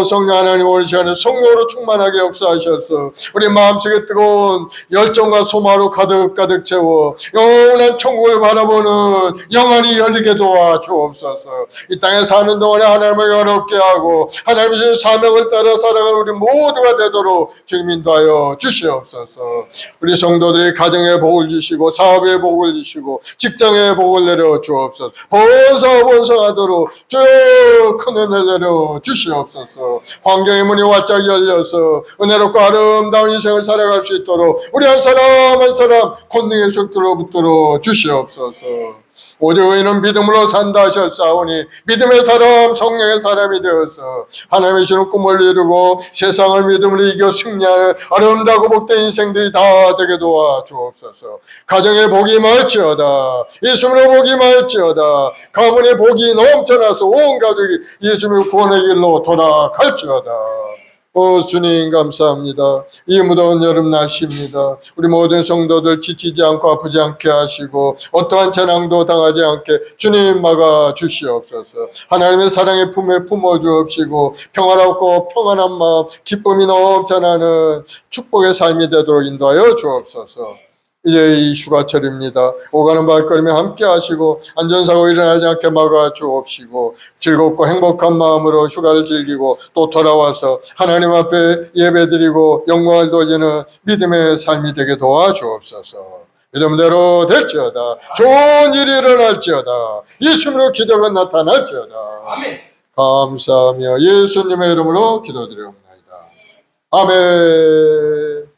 성령 하나님 오늘 시간에 성령으로 충만하게 역사하셔서 우리 마음속에 뜨거운 열정과 소망으로 가득 채워 영원한 천국을 바라보는 영안이 열리게 도와 주옵소서. 이 땅에 사는 동안에 하나님을 어렵게 하고 하나님의 주신 사명을 따라 살아가는 우리 모두가 되도록 주님 인도하여 주시옵소서. 우리 성도들이 가정에 복을 주시고 사업에 복을 주시고 직장에 복을 내려 주옵소서. 번성하도록 쭉 큰 은혜를 내려 주시옵소서. 환경의 문이 활짝 열려서 은혜롭고 아름다운 인생을 살아갈 수 있도록 우리 한 사람 한 사람 권능의 속도로 붙들어 주시옵소서. 오직 의인은 믿음으로 산다 하셨사오니 믿음의 사람 성령의 사람이 되어서 하나님의 주는 꿈을 이루고 세상을 믿음으로 이겨 승리하는 아름다고 복된 인생들이 다 되게 도와 주옵소서. 가정에 복이 임할지어다. 예수님으로 복이 임할지어다. 가문에 복이 넘쳐나서 온 가족이 예수님의 구원의 길로 돌아갈지어다. 주님 감사합니다. 이 무더운 여름 날씨입니다. 우리 모든 성도들 지치지 않고 아프지 않게 하시고 어떠한 재난도 당하지 않게 주님 막아 주시옵소서. 하나님의 사랑의 품에 품어 주옵시고 평화롭고 평안한 마음 기쁨이 넘쳐나는 축복의 삶이 되도록 인도하여 주옵소서. 이제 이 휴가철입니다. 오가는 발걸음에 함께 하시고 안전사고 일어나지 않게 막아 주옵시고 즐겁고 행복한 마음으로 휴가를 즐기고 또 돌아와서 하나님 앞에 예배드리고 영광을 돌리는 믿음의 삶이 되게 도와주옵소서. 믿음대로 될지어다. 좋은 일이 일어날지어다. 예수님으로 기적은 나타날지어다. 아멘. 감사하며 예수님의 이름으로 기도드리옵나이다. 아멘.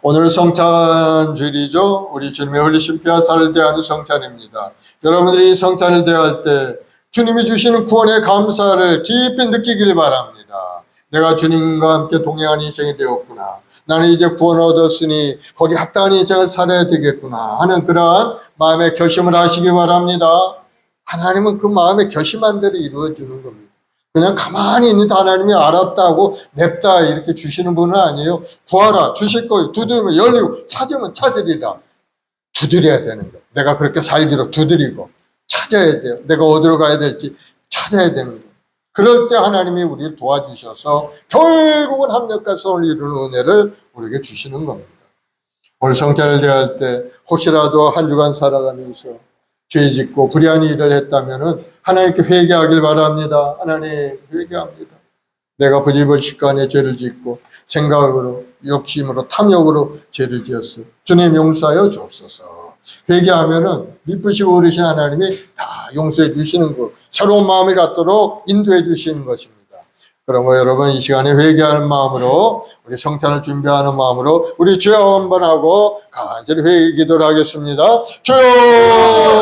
오늘 성찬주일이죠. 우리 주님의 흘리신 피와 살을 대하는 성찬입니다. 여러분들이 이 성찬을 대할 때 주님이 주시는 구원의 감사를 깊이 느끼길 바랍니다. 내가 주님과 함께 동행하는 인생이 되었구나. 나는 이제 구원 얻었으니 거기 합당한 인생을 살아야 되겠구나 하는 그러한 마음의 결심을 하시기 바랍니다. 하나님은 그 마음의 결심한 대로 이루어주는 겁니다. 그냥 가만히 있는데 하나님이 알았다고 냅다 이렇게 주시는 분은 아니에요. 구하라 주실 거예요. 두드리면 열리고 찾으면 찾으리라. 두드려야 되는 거예요. 내가 그렇게 살기로 두드리고 찾아야 돼요. 내가 어디로 가야 될지 찾아야 되는 거예요. 그럴 때 하나님이 우리를 도와주셔서 결국은 합력과 선을 이루는 은혜를 우리에게 주시는 겁니다. 오늘 성찬을 대할 때 혹시라도 한 주간 살아가면서 죄 짓고 불의한 일을 했다면은 하나님께 회개하길 바랍니다. 하나님 회개합니다. 내가 부지불식간에 죄를 짓고 생각으로 욕심으로 탐욕으로 죄를 지었어. 주님 용서하여 주옵소서. 회개하면은 미쁘시고 어르신 하나님이 다 용서해 주시는 것, 새로운 마음을 갖도록 인도해 주시는 것입니다. 그러므로 여러분 이 시간에 회개하는 마음으로 우리 성찬을 준비하는 마음으로 우리 주여 한번 하고 간절히 회개 기도를 하겠습니다. 주여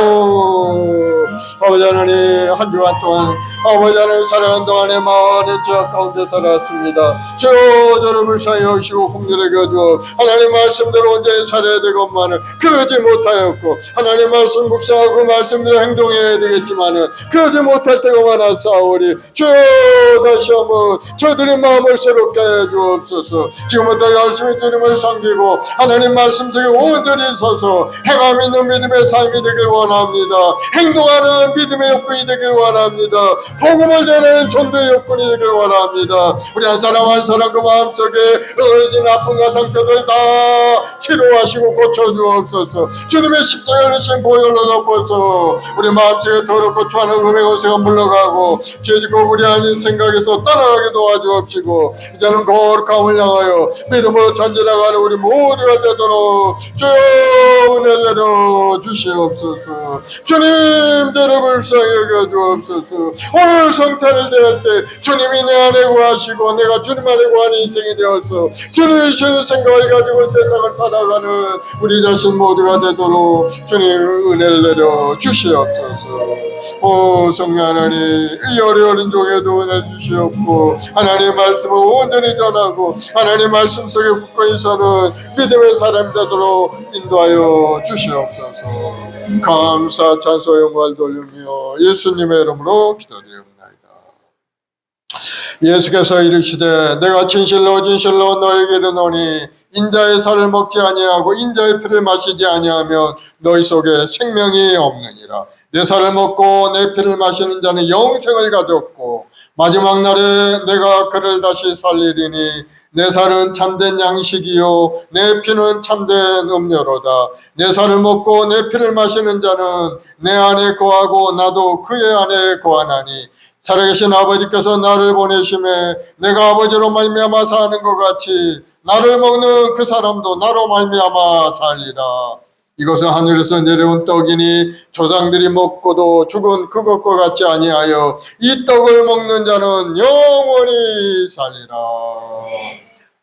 아버지 하나님 한 주간 동안 아버지 하나님 살아가는 동안에 많은 죄악 가운데 살아왔습니다. 주여 저를 불쌍히 여기시고 긍휼히 여겨 하나님 말씀대로 온전히 살아야 되건만은 그러지 못하였고 하나님 말씀 묵상하고 말씀대로 행동해야 되겠지만은 그러지 못할 때가 많았사오니 주여 다시 한번 저들의 마음을 새롭게 해 주옵소서. 지금부터 열심히 주님을 섬기고 하나님 말씀 속에 온전히 서서 행함 있는 믿음의 삶이 되길 원합니다. 행동하는 믿음의 욕군이 되길 원합니다. 복음을 전하는 전도의 욕군이 되길 원합니다. 우리 한 사람 한 사람 그 마음속에 어려진 아픔과 상처들 다 치료하시고 고쳐주옵소서. 주님의 십자가를 신 보혈로 덮어서 우리 마음속에 더럽고 추하는 음의 권세가 물러가고 죄짓고 불의한 생각에서 떠나가게 도와주옵시고 이제는 거룩함을 향하여 믿음으로 전진해가는 우리 모두가 되도록 주여 은혜를 내려 주시옵소서. 주님 저를 불쌍히 여겨 주옵소서. 오늘 성찬을 대할 때 주님이 내 안에 구하시고 내가 주님 안에 구하는 인생이 되어서 주님의 주는 생각을 가지고 세상을 살아가는 우리 자신 모두가 되도록 주님 은혜를 내려 주시옵소서. 오 성령 하나님 이 어려운 인종에도 은혜 주시옵고 하나님 말씀을 온전히 전하고 하나님 말씀 속에 굳건히 서는 믿음의 사람 되도록 인도하여 주시옵소서. 감사 찬송 영광을 돌리며 예수님의 이름으로 기도드립니다. 예수께서 이르시되 내가 진실로 너에게 이르노니 인자의 살을 먹지 아니하고 인자의 피를 마시지 아니하면 너희 속에 생명이 없느니라. 내 살을 먹고 내 피를 마시는 자는 영생을 가졌고 마지막 날에 내가 그를 다시 살리리니 내 살은 참된 양식이요 내 피는 참된 음료로다. 내 살을 먹고 내 피를 마시는 자는 내 안에 거하고 나도 그의 안에 거하나니 살아계신 아버지께서 나를 보내심에 내가 아버지로 말미암아 사는 것 같이 나를 먹는 그 사람도 나로 말미암아 살리라. 이것은 하늘에서 내려온 떡이니 조상들이 먹고도 죽은 그것과 같지 아니하여 이 떡을 먹는 자는 영원히 살리라.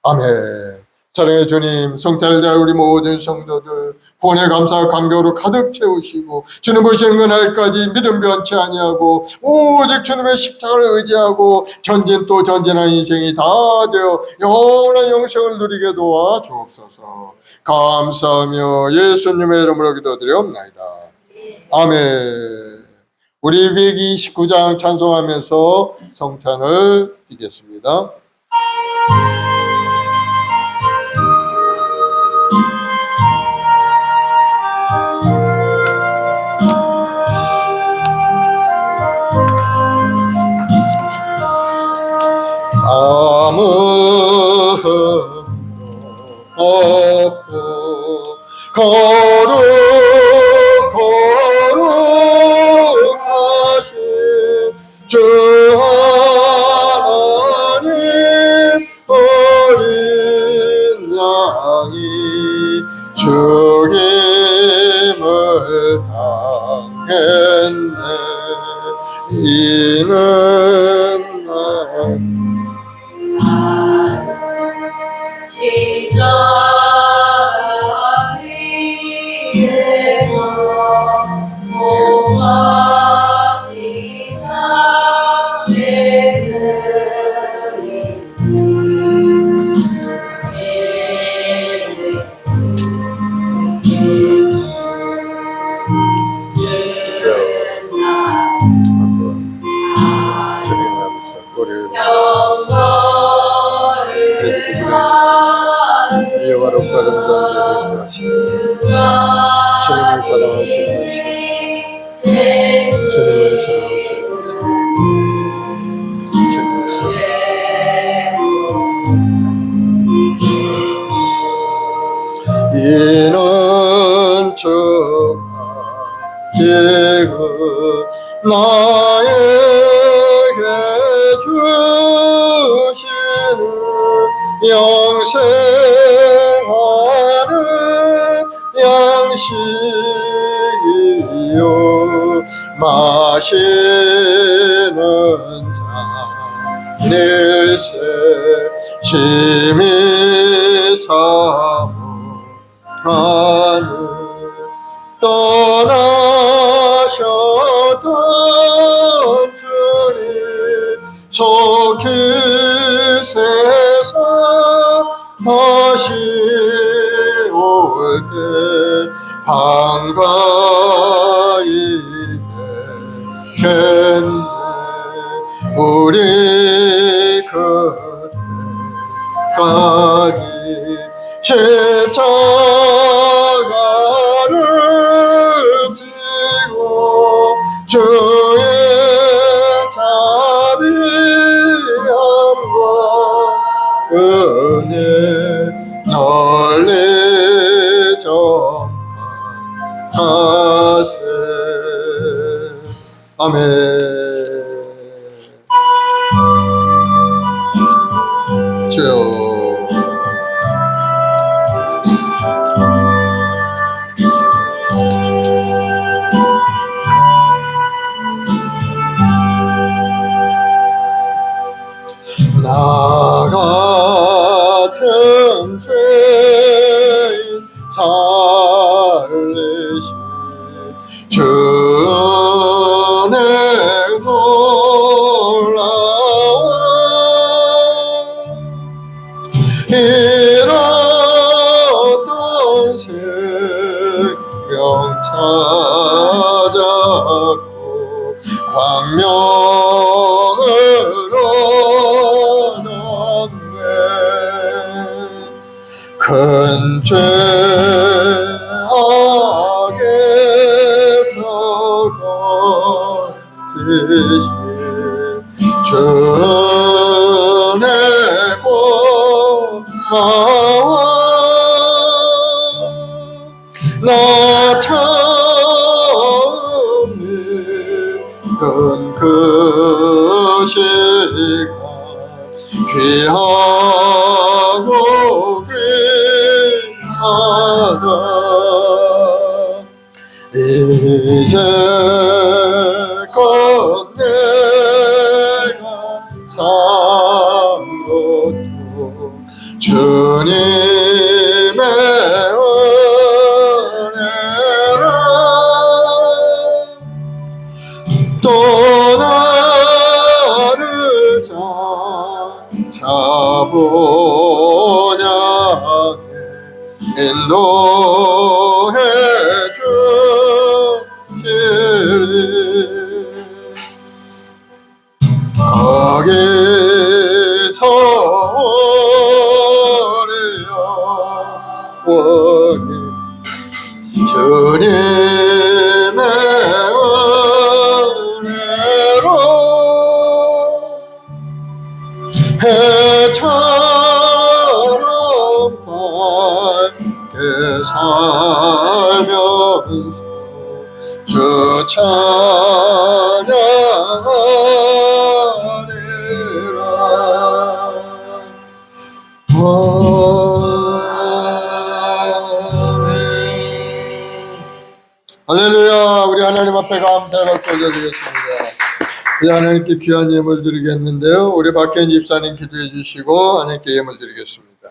아멘. 사랑의 주님, 성찬을 대할 우리 모든 성도들 구원의 감사와 감격으로 가득 채우시고 주님 보시는 그날까지 믿음 변치 아니하고 오직 주님의 십자가를 의지하고 전진 또 전진한 인생이 다 되어 영원한 영생을 누리게 도와 주옵소서. 감사하며 예수님의 이름으로 기도드리옵나이다. 아멘. 우리 129장 찬송하면서 성찬을 드리겠습니다. 아무도 없고 거룩하신 주 하나님 어린 양이 죽임을 당했네. 이는 십자가 위에서 목마디 예와롭고 아름다운 예배를 하시고 주님을 사랑하고 주님을 사랑하고 이는 주가 나에게 주시는 영생하는 양식이요 마시는 잔일세 심히 사모하는 떠나셨던 주님 속히세서 다시 올 때 반가이 뵙겠네. 우리 그때까지 십자가를 지고 주의 자비함과 은혜 널리 전파하세. 아멘. 주여 나 같은 죄인 살리신 주의 놀라운 잃었던 생명 찾았고 광명으로 큰 죄악에서 거지신 주 나와 나 처음 믿은 그 시간 귀하고 귀하다 이제껏 내가 산 것도 주님의 은혜라 또 나를 잡으냐 인도해 주시리 거기서 우리 영원히 주님의 은혜로 해처럼 밝게 살면서 주 찬양하리라. 할렐루야. 우리 하나님 앞에 감사의 박수 올려드리겠습니다. 우리 하나님께 귀한 예물 드리겠는데요. 우리 박현 집사님 기도해 주시고 하나님께 예물 드리겠습니다.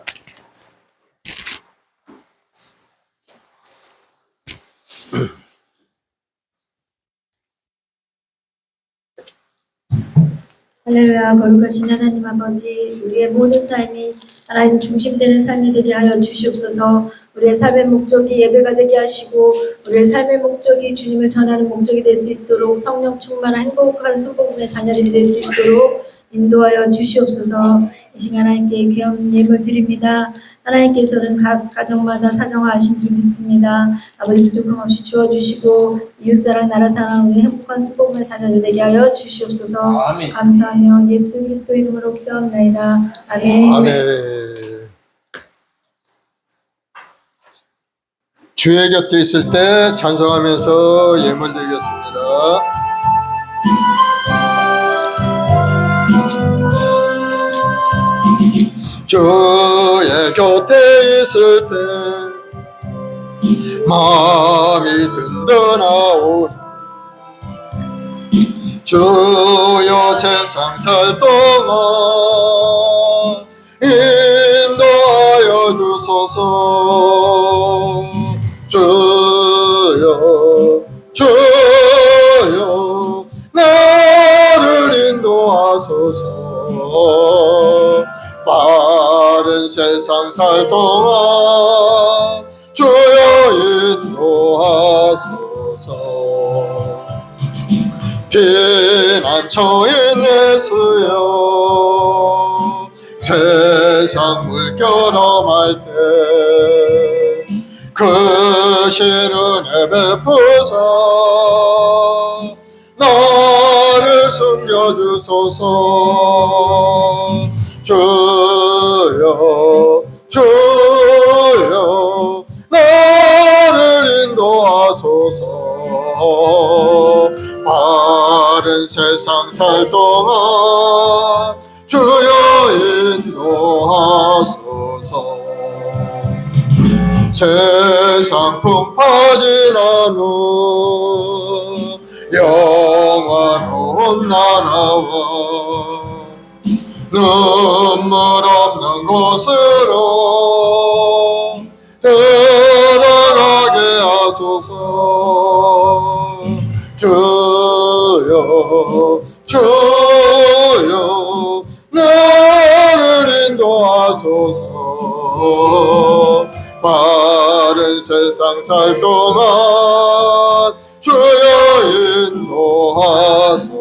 할렐루야. 거룩하신 하나님 아버지, 우리의 모든 삶이 하나님 중심되는 삶이 되게 하여 주시옵소서. 우리의 삶의 목적이 예배가 되게 하시고 우리의 삶의 목적이 주님을 전하는 목적이 될 수 있도록 성령 충만한 행복한 순복음의 자녀들이 될 수 있도록 인도하여 주시옵소서. 이 시간 하나님께 귀한 예물 드립니다. 하나님께서는 각 가정마다 사정하신 줄 믿습니다. 아버지 부족함 없이 주어주시고 이웃사랑 나라사랑 우리 행복한 순복음의 자녀들 되게 하여 주시옵소서. 아멘. 감사하며 예수 그리스도 이름으로 기도합나이다. 아멘. 아멘. 주의 곁에 있을 때 찬송하면서 예물 드리겠습니다. 주의 곁에 있을 때 마음이 든든하오니 주여 세상 살 동안 인도하여 주소서. 주여 나를 인도하소서. 빠른 세상 살 동안 주여 인도하소서. 피난처에 내수여 세상 물결험할 때 그 신은혜 베푸사 나를 숨겨주소서. 주여 나를 인도하소서. 빠른 세상 살 동안 주여 인도하소서. 세상 풍파진 않은 영원한 나라와 눈물 없는 곳으로 들어가게 하소서. 주여 나를 인도하소서. 빠른 세상 살 동안 주여 인도하소서.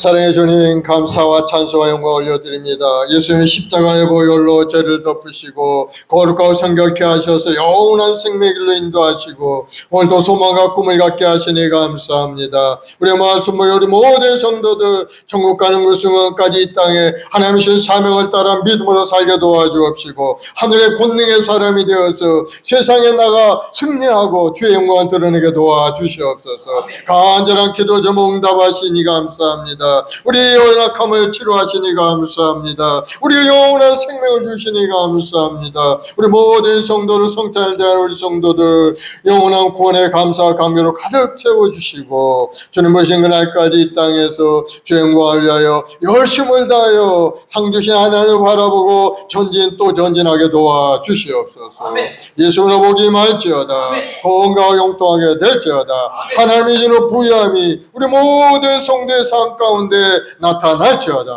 사랑의 주님, 감사와 찬송과 영광 올려드립니다. 예수님 십자가의 보혈로 죄를 덮으시고 거룩하고 성결케 하셔서 영원한 생명의 길로 인도하시고 오늘도 소망과 꿈을 갖게 하시니 감사합니다. 우리의 말씀과 우리 모든 성도들 천국 가는 그 순간까지 이 땅에 하나님의 신 사명을 따라 믿음으로 살게 도와주옵시고 하늘의 권능의 사람이 되어서 세상에 나가 승리하고 주의 영광을 드러내게 도와주시옵소서. 간절한 기도 좀 응답하시니 감사합니다. 우리의 연약함을 치료하시니 감사합니다. 우리의 영원한 생명을 주시니 감사합니다. 우리 모든 성도를 성찬을 대한 우리 성도들 영원한 구원의 감사와 감격으로 가득 채워주시고 주님 보신 그날까지 이 땅에서 주의 영광을 위하여 열심을 다하여 상 주신 하나님을 바라보고 전진 또 전진하게 도와주시옵소서. 아멘. 예수로 복이 임할지어다. 건강하고 영통하게 될지어다. 하나님의 주는 부유함이 우리 모든 성도의 삶 가운데 나타날지어다.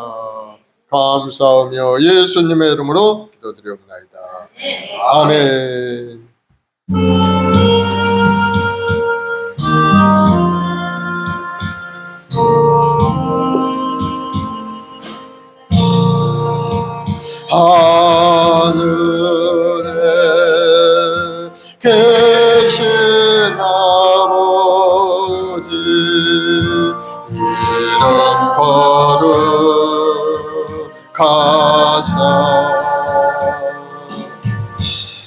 감사하며 예수님의 이름으로 기도드리옵나이다. 아멘. 하늘에 계신 아버지 이름 거룩하사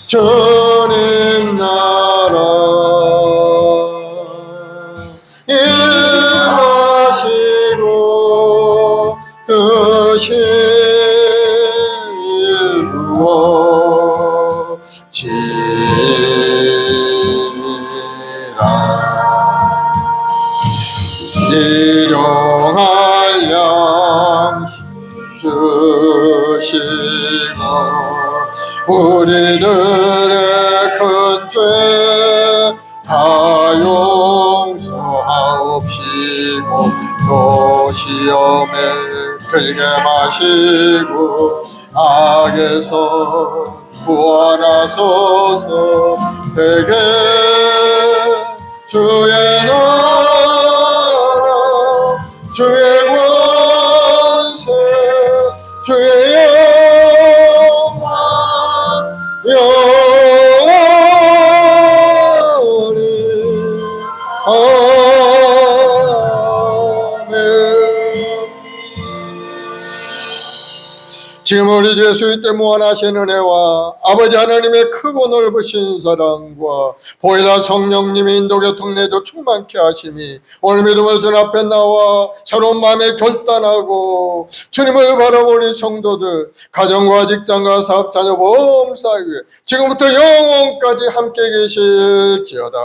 주님 나라 임하시고 뜻이 이루어지라. 일용할 양식 주시고 우리들의 큰 죄 다 용서하옵시고 또 시험에 들게 마시고 악에서 구원하소서. 되게 주의 나라 주의 권세 주의 영광 영원히 아멘. 지금 우리 주 예수 때 무한하신 은혜와 아버지 하나님의 크고 넓으신 사랑과 보혜사 성령님의 인도교통 내도 충만케 하심이 오늘 믿음을 주 앞에 나와 새로운 마음에 결단하고 주님을 바라보는 성도들 가정과 직장과 사업 자녀 보험 사회 지금부터 영원까지 함께 계실지어다.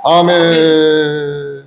아멘.